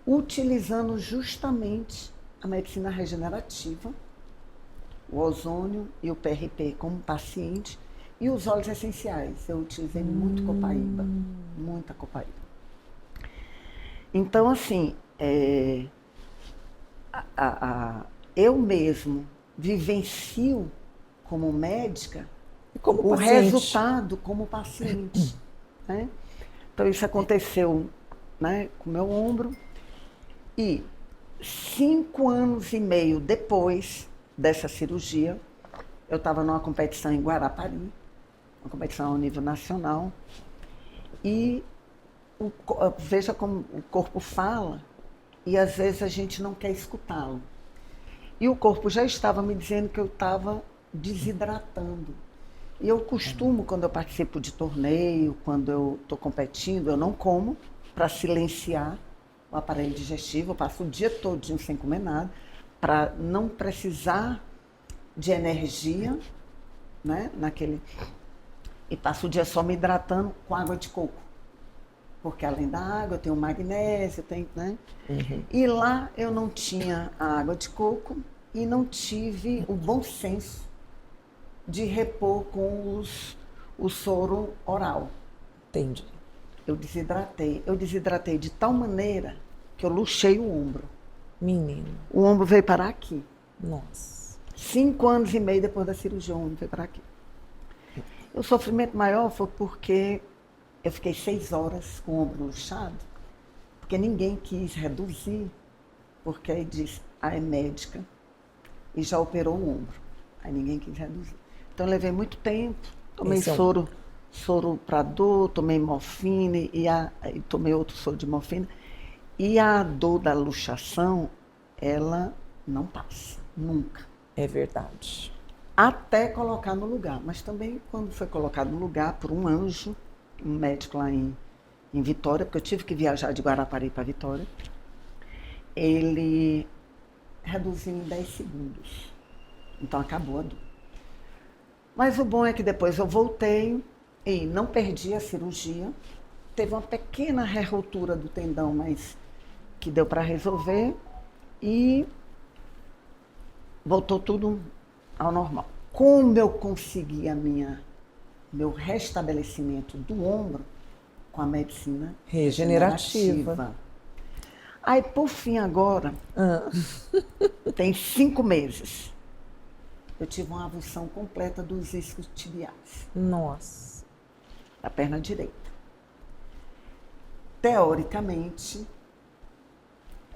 utilizando justamente a medicina regenerativa, o ozônio e o PRP como paciente, e os óleos essenciais. Eu utilizei muito copaíba, muita copaíba. Então, assim, eu mesmo vivencio como médica como o paciente. resultado como paciente. Né? Então, isso aconteceu, né, com o meu ombro. E 5 anos e meio depois dessa cirurgia, eu estava numa competição em Guarapari, uma competição ao nível nacional, e veja como o corpo fala, e às vezes a gente não quer escutá-lo. E o corpo já estava me dizendo que eu estava desidratando. E eu costumo, quando eu participo de torneio, quando eu estou competindo, eu não como para silenciar o aparelho digestivo, eu passo o dia todo sem comer nada, para não precisar de energia, né, e passo o dia só me hidratando com água de coco. Porque além da água eu tenho magnésio, né? Uhum. E lá eu não tinha a água de coco e não tive o bom senso de repor com o soro oral. Entendi. Eu desidratei de tal maneira que eu luxei o ombro. Menino. O ombro veio parar aqui. Nossa. 5 anos e meio depois da cirurgia, o ombro veio parar aqui. O sofrimento maior foi porque eu fiquei 6 horas com o ombro luxado, porque ninguém quis reduzir, porque aí disse, é médica e já operou o ombro. Aí ninguém quis reduzir. Então eu levei muito tempo, tomei soro para dor, tomei morfina e tomei outro soro de morfina. E a dor da luxação, ela não passa, nunca. É verdade. Até colocar no lugar. Mas também, quando foi colocado no lugar por um anjo, um médico lá em Vitória, porque eu tive que viajar de Guarapari para Vitória, ele reduziu em 10 segundos. Então acabou a dor. Mas o bom é que depois eu voltei e não perdi a cirurgia. Teve uma pequena rerrotura do tendão, mas que deu para resolver. E voltou tudo ao normal. Como eu consegui meu restabelecimento do ombro com a medicina regenerativa. Aí, por fim, agora, tem 5 meses, eu tive uma avulsão completa dos isquios tibiais. Nossa. Da perna direita. Teoricamente,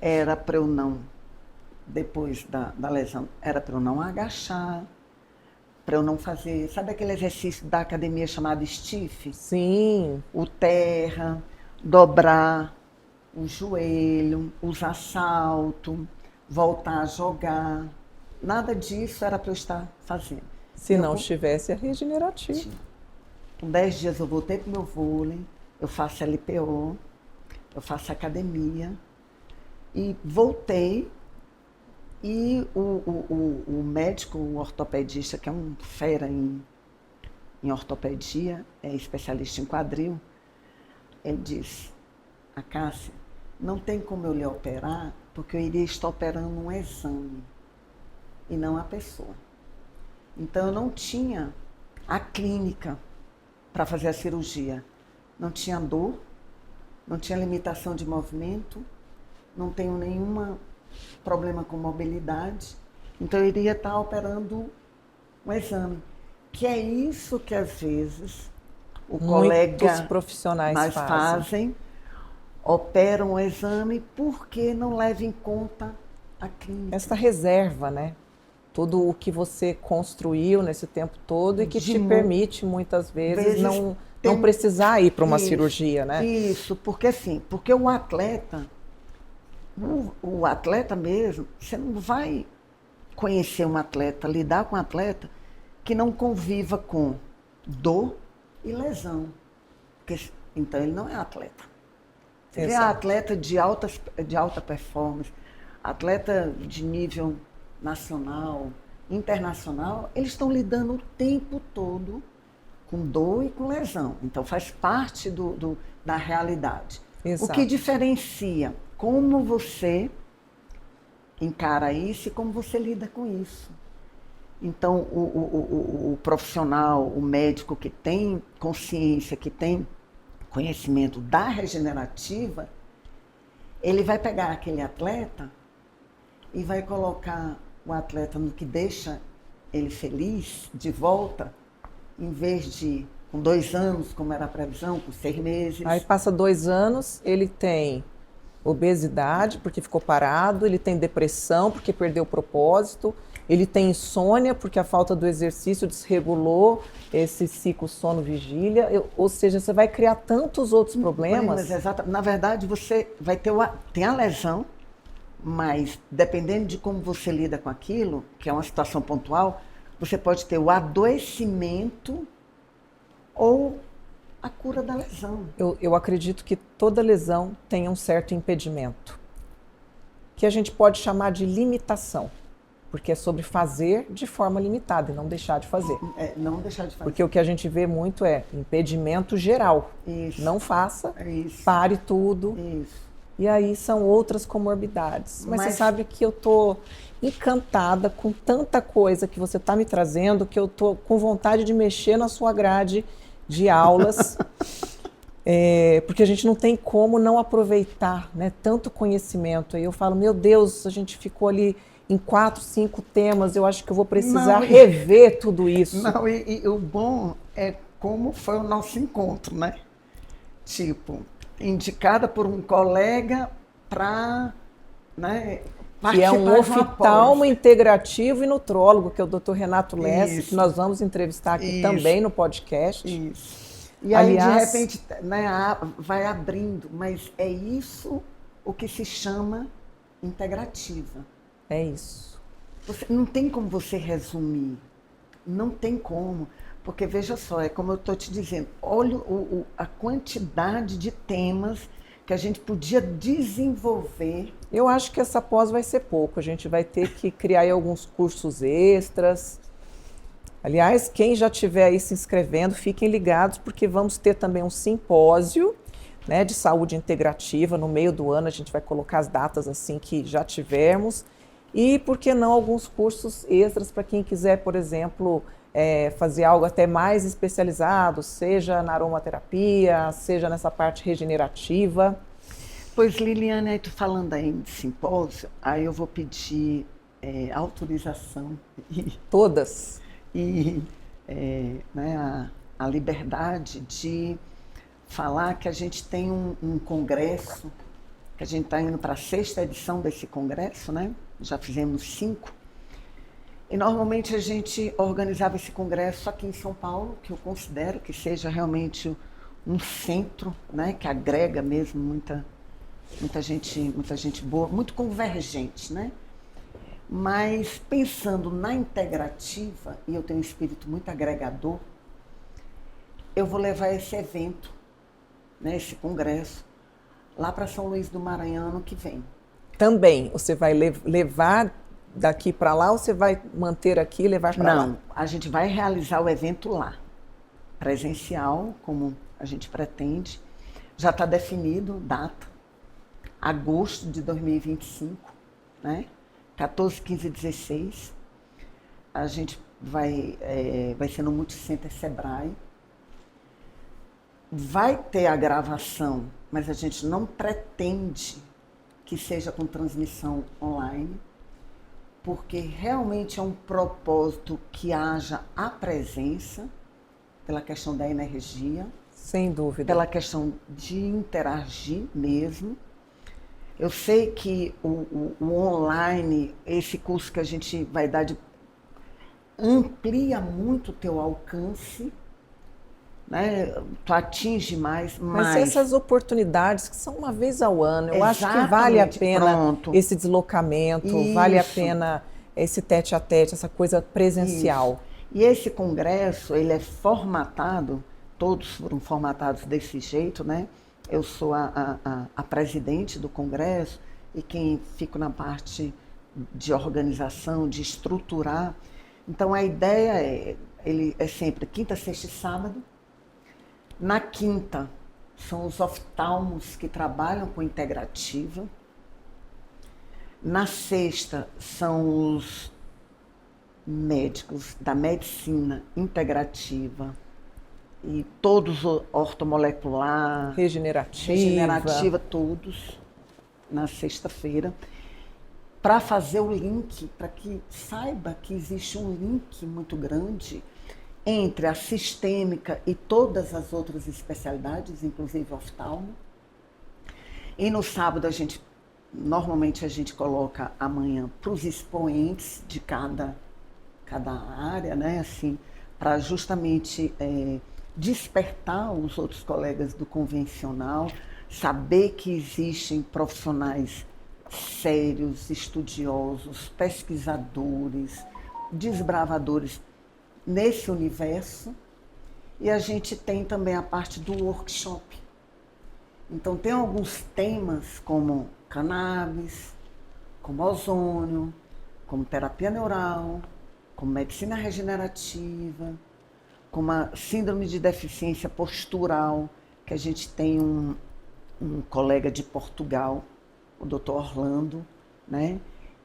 era para eu não depois da lesão, era para eu não agachar, para eu não fazer, sabe aquele exercício da academia chamado stiff? Sim. O terra, dobrar o joelho, usar salto, voltar a jogar. Nada disso era para eu estar fazendo. Se não estivesse, é regenerativo. Com 10 dias eu voltei para o meu vôlei, eu faço LPO, eu faço academia e voltei. E o médico, o ortopedista, que é um fera em ortopedia, é especialista em quadril, ele disse: Cássia, não tem como eu lhe operar, porque eu iria estar operando um exame e não a pessoa. Então eu não tinha a clínica para fazer a cirurgia. Não tinha dor, não tinha limitação de movimento, não tenho nenhuma problema com mobilidade, então eu iria estar operando um exame, que é isso que às vezes o colega profissionais fazem, operam o exame porque não leva em conta a clínica. Essa reserva, né? Tudo o que você construiu nesse tempo todo e que te permite muitas vezes não precisar ir para uma cirurgia, né? Isso, porque assim, porque o atleta mesmo, você não vai conhecer um atleta, lidar com um atleta que não conviva com dor e lesão. Porque, então ele não é atleta. Você vê atleta de alta performance, atleta de nível nacional, internacional, eles estão lidando o tempo todo com dor e com lesão. Então faz parte da realidade. Exato. O que diferencia como você encara isso e como você lida com isso. Então, o profissional, o médico que tem consciência, que tem conhecimento da regenerativa, ele vai pegar aquele atleta e vai colocar o atleta no que deixa ele feliz, de volta, em vez de com 2 anos, como era a previsão, com 6 meses. Aí passa 2 anos, ele tem obesidade, porque ficou parado, ele tem depressão, porque perdeu o propósito, ele tem insônia, porque a falta do exercício desregulou esse ciclo sono-vigília, ou seja, você vai criar tantos outros problemas. Na verdade, você vai ter tem a lesão, mas dependendo de como você lida com aquilo, que é uma situação pontual, você pode ter o adoecimento ou a cura da lesão. Eu acredito que toda lesão tem um certo impedimento, que a gente pode chamar de limitação, porque é sobre fazer de forma limitada e não deixar de fazer. Não deixar de fazer. Porque o que a gente vê muito é impedimento geral. Isso. Não faça, Isso. pare tudo. Isso. E aí são outras comorbidades. Mas você sabe que eu estou encantada com tanta coisa que você está me trazendo, que eu estou com vontade de mexer na sua grade de aulas, porque a gente não tem como não aproveitar, né, tanto conhecimento. Aí eu falo, meu Deus, a gente ficou ali em 4, 5 temas, eu acho que eu vou precisar rever tudo isso. Não, e o bom é como foi o nosso encontro, né? Tipo, indicada por um colega para, né, que é um oftalmo integrativo e nutrólogo, que é o Dr. Renato Lesse, que nós vamos entrevistar aqui também no podcast. Isso. E aí, de repente, né, vai abrindo, mas é isso o que se chama integrativa. É isso. Não tem como você resumir, não tem como, porque veja só, é como eu estou te dizendo, olha a quantidade de temas que a gente podia desenvolver. Eu acho que essa pós vai ser pouco, a gente vai ter que criar aí alguns cursos extras. Aliás, quem já estiver aí se inscrevendo, fiquem ligados, porque vamos ter também um simpósio, né, de saúde integrativa. No meio do ano a gente vai colocar as datas assim que já tivermos. E, por que não, alguns cursos extras para quem quiser, por exemplo, fazer algo até mais especializado, seja na aromaterapia, seja nessa parte regenerativa. Pois, Liliane, aí tu falando aí de simpósio, aí eu vou pedir autorização. Todas. E né, a liberdade de falar que a gente tem um congresso que a gente está indo para a 6ª edição desse congresso, né? Já fizemos 5. E normalmente a gente organizava esse congresso aqui em São Paulo, que eu considero que seja realmente um centro, né? Que agrega mesmo muita gente boa, muito convergente, né? Mas pensando na integrativa, e eu tenho um espírito muito agregador, eu vou levar esse evento, né, esse congresso, lá para São Luís do Maranhão ano que vem. Também, você vai levar daqui para lá ou você vai manter aqui e levar para lá? Não, a gente vai realizar o evento lá, presencial, como a gente pretende. Já está definido data, agosto de 2025, né? 14, 15 e 16. A gente vai ser no Multicenter Sebrae. Vai ter a gravação, mas a gente não pretende que seja com transmissão online, porque realmente é um propósito que haja a presença, pela questão da energia. Sem dúvida. Pela questão de interagir mesmo. Eu sei que o online, esse curso que a gente vai dar, amplia muito o teu alcance, né? Tu atinge mais, mas essas oportunidades que são uma vez ao ano, eu acho que vale a pena esse deslocamento, Isso. Vale a pena esse tete-a-tete, essa coisa presencial. Isso. E esse congresso, ele é formatado, todos foram formatados desse jeito, né? Eu sou a presidente do congresso e quem fica na parte de organização, de estruturar. Então a ideia ele é sempre quinta, sexta e sábado. Na quinta, são os oftalmos que trabalham com integrativa. Na sexta, são os médicos da medicina integrativa e todos ortomolecular, regenerativa, todos, na sexta-feira, para fazer o link, para que saiba que existe um link muito grande entre a sistêmica e todas as outras especialidades, inclusive oftalmo. E no sábado normalmente a gente coloca amanhã para os expoentes de cada área, né? Assim, para justamente despertar os outros colegas do convencional, saber que existem profissionais sérios, estudiosos, pesquisadores, desbravadores nesse universo. E a gente tem também a parte do workshop. Então tem alguns temas como cannabis, como ozônio, como terapia neural, como medicina regenerativa, como a síndrome de deficiência postural, que a gente tem um colega de Portugal, o Dr. Orlando, né,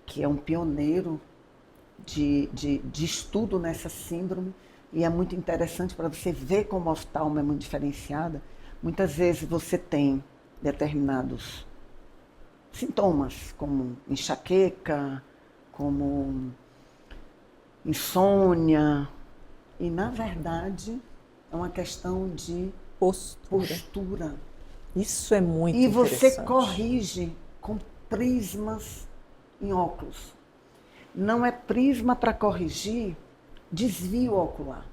que é um pioneiro de estudo nessa síndrome, e é muito interessante para você ver como a oftalmo é muito diferenciada. Muitas vezes você tem determinados sintomas, como enxaqueca, como insônia, e na verdade é uma questão de postura. Isso é muito interessante. E você corrige com prismas em óculos. Não é prisma para corrigir desvio ocular.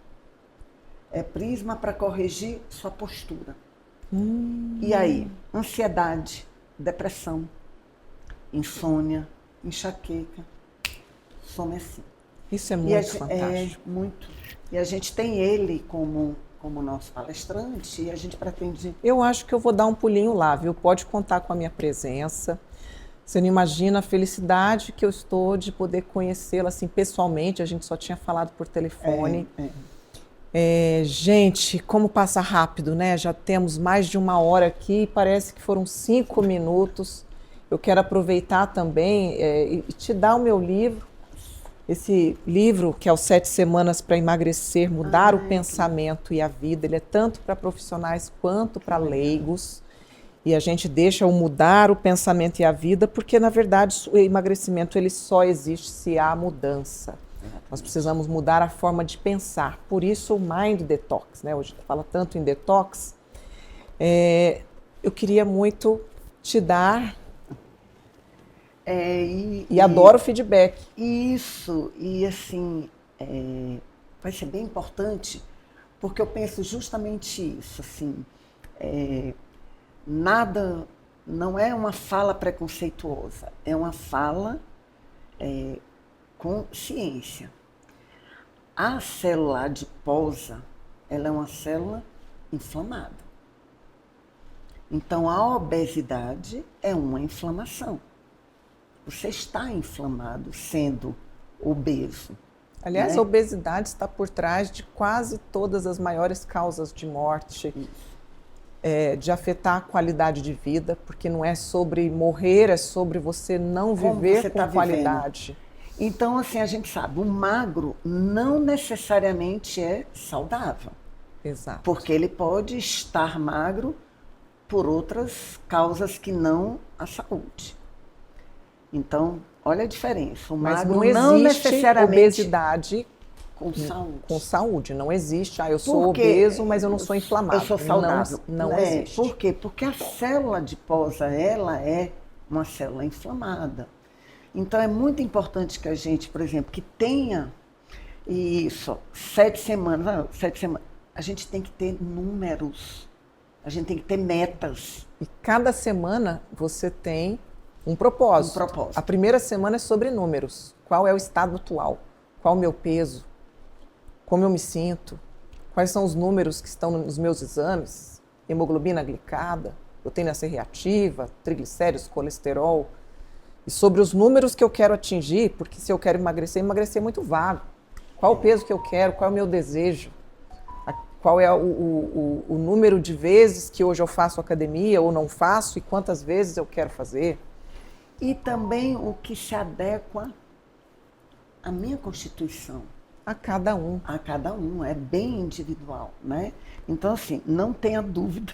É prisma para corrigir sua postura. E aí, ansiedade, depressão, insônia, enxaqueca, some assim. Isso é muito fantástico. É muito. E a gente tem ele como nosso palestrante e a gente pretende... Eu acho que eu vou dar um pulinho lá, viu? Pode contar com a minha presença. Você não imagina a felicidade que eu estou de poder conhecê-la assim pessoalmente. A gente só tinha falado por telefone. Gente, como passa rápido, né? Já temos mais de 1 hora aqui, parece que foram 5 minutos. Eu quero aproveitar também e te dar o meu livro. Esse livro, que é os 7 Semanas para Emagrecer, Mudar o Pensamento e a Vida, ele é tanto para profissionais quanto para leigos. E a gente deixa o mudar o pensamento e a vida, porque, na verdade, o emagrecimento ele só existe se há mudança. Nós precisamos mudar a forma de pensar. Por isso, o Mind Detox, né? Hoje a gente fala tanto em detox. Eu queria muito te dar E adoro feedback. Isso, e assim, vai ser bem importante, porque eu penso justamente isso, assim, nada, não é uma fala preconceituosa, é uma fala com ciência. A célula adiposa, ela é uma célula inflamada. Então, a obesidade é uma inflamação. Você está inflamado sendo obeso. Aliás, né? a obesidade está por trás de quase todas as maiores causas de morte, de afetar a qualidade de vida, porque não é sobre morrer, é sobre você não viver com qualidade. Então, assim, a gente sabe, o magro não necessariamente é saudável. Exato. Porque ele pode estar magro por outras causas que não a saúde. Então, olha a diferença. O magro não existe não necessariamente obesidade com saúde. Com saúde. Não existe, eu sou obeso, mas eu não sou inflamado. Eu sou saudável. Não existe. Por quê? Porque a célula adiposa, ela é uma célula inflamada. Então, é muito importante que a gente, por exemplo, que tenha isso, 7 semanas, a gente tem que ter números, a gente tem que ter metas. E cada semana você tem um propósito. A primeira semana é sobre números. Qual é o estado atual? Qual o meu peso? Como eu me sinto? Quais são os números que estão nos meus exames? Hemoglobina glicada, proteína C reativa, triglicéridos, colesterol. E sobre os números que eu quero atingir, porque se eu quero emagrecer é muito vago. Qual o peso que eu quero? Qual é o meu desejo? Qual é o número de vezes que hoje eu faço academia ou não faço e quantas vezes eu quero fazer? E também o que se adequa à minha constituição. A cada um. A cada um, é bem individual, né? Então, assim, não tenha dúvida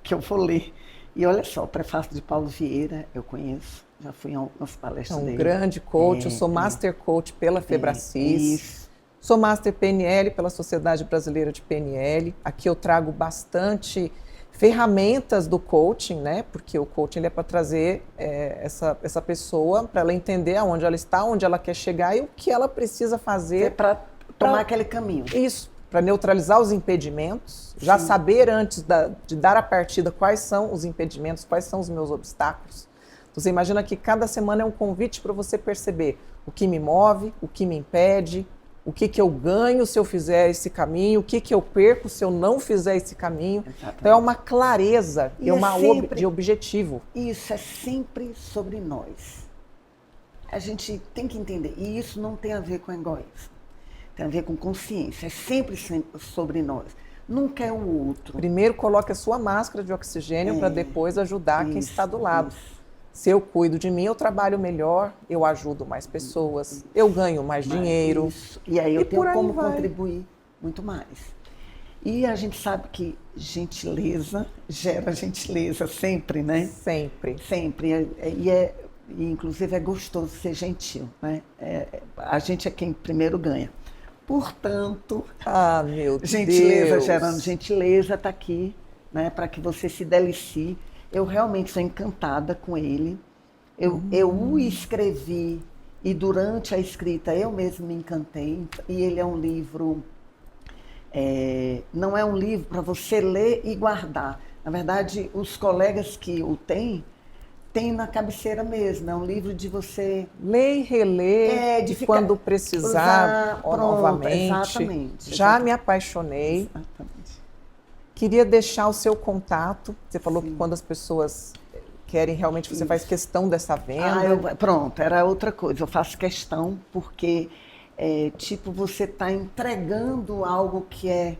que eu vou ler. E olha só, o prefácio de Paulo Vieira, eu conheço, já fui em algumas palestras dele. É um grande coach, eu sou Master Coach pela Febracis. Isso. Sou Master PNL pela Sociedade Brasileira de PNL. Aqui eu trago bastante ferramentas do coaching, né? Porque o coaching ele é para trazer essa pessoa, para ela entender aonde ela está, onde ela quer chegar e o que ela precisa fazer para tomar aquele caminho. Isso, para neutralizar os impedimentos, já saber antes de dar a partida quais são os impedimentos, quais são os meus obstáculos. Você imagina que cada semana é um convite para você perceber o que me move, o que me impede, o que eu ganho se eu fizer esse caminho, o que eu perco se eu não fizer esse caminho. Exatamente. Então é uma clareza e de objetivo. Isso é sempre sobre nós. A gente tem que entender. E isso não tem a ver com egoísmo. Tem a ver com consciência. É sempre sobre nós. Nunca é o outro. Primeiro coloque a sua máscara de oxigênio para depois ajudar quem está do lado. Isso. Se eu cuido de mim, eu trabalho melhor, eu ajudo mais pessoas, eu ganho mais dinheiro. Isso. E aí eu tenho como contribuir muito mais. E a gente sabe que gentileza gera gentileza sempre, né? Sempre. Sempre. E inclusive é gostoso ser gentil, né? A gente é quem primeiro ganha. Portanto, meu gentileza Deus. gerando gentileza está aqui, né? Para que você se delicie. Eu realmente sou encantada com ele. Eu o escrevi e durante a escrita eu mesma me encantei. E ele é um livro, não é um livro para você ler e guardar. Na verdade, os colegas que o têm na cabeceira mesmo. É um livro de você ler e reler, quando precisar, novamente. Exatamente. Já me apaixonei. Exatamente. Queria deixar o seu contato. Você falou que quando as pessoas querem, realmente você faz questão dessa venda. Pronto, era outra coisa. Eu faço questão porque, você está entregando algo que é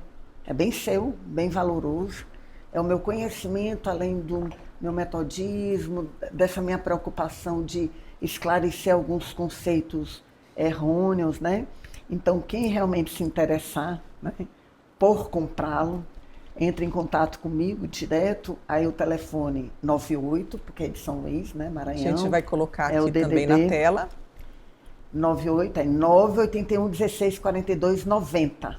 bem seu, bem valoroso. É o meu conhecimento, além do meu metodismo, dessa minha preocupação de esclarecer alguns conceitos errôneos, né? Então, quem realmente se interessar, né, por comprá-lo, entre em contato comigo direto, aí o telefone 98, porque é de São Luís, né, Maranhão. A gente vai colocar aqui o DDD, também na tela. 98, 981 16 42 90.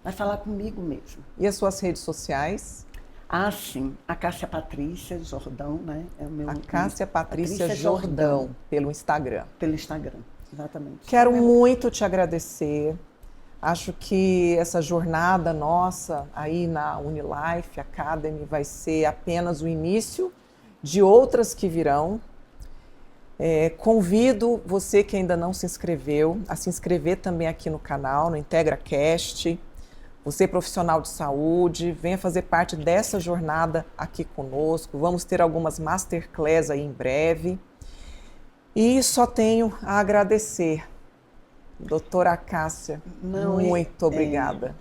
Vai falar comigo mesmo. E as suas redes sociais? Ah, sim. A Cássia Patrícia Jordão, né? É o meu, A Cássia Patrícia Patrícia Jordão, pelo Instagram. Pelo Instagram, exatamente. Quero muito te agradecer. Acho que essa jornada nossa aí na Unilife Academy vai ser apenas o início de outras que virão. Convido você que ainda não se inscreveu a se inscrever também aqui no canal, no IntegraCast. Você profissional de saúde, venha fazer parte dessa jornada aqui conosco. Vamos ter algumas masterclass aí em breve. E só tenho a agradecer. Doutora Cássia, muito obrigada.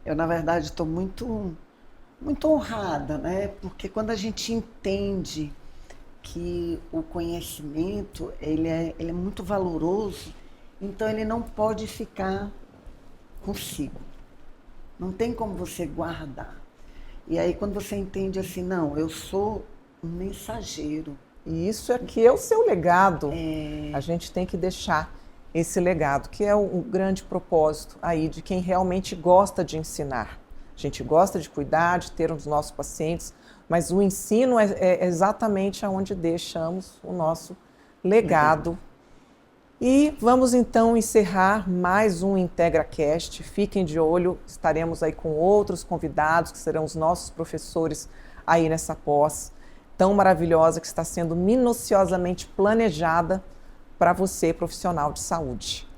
Eu, na verdade, estou muito honrada, né? Porque quando a gente entende que o conhecimento ele é muito valoroso, então ele não pode ficar consigo. Não tem como você guardar. E aí quando você entende assim, não, eu sou um mensageiro. E isso aqui é o seu legado. A gente tem que deixar esse legado, que é o grande propósito aí de quem realmente gosta de ensinar. A gente gosta de cuidar, de ter os nossos pacientes, mas o ensino é exatamente aonde deixamos o nosso legado. E vamos então encerrar mais um IntegraCast. Fiquem de olho, estaremos aí com outros convidados, que serão os nossos professores aí nessa pós tão maravilhosa que está sendo minuciosamente planejada para você, profissional de saúde.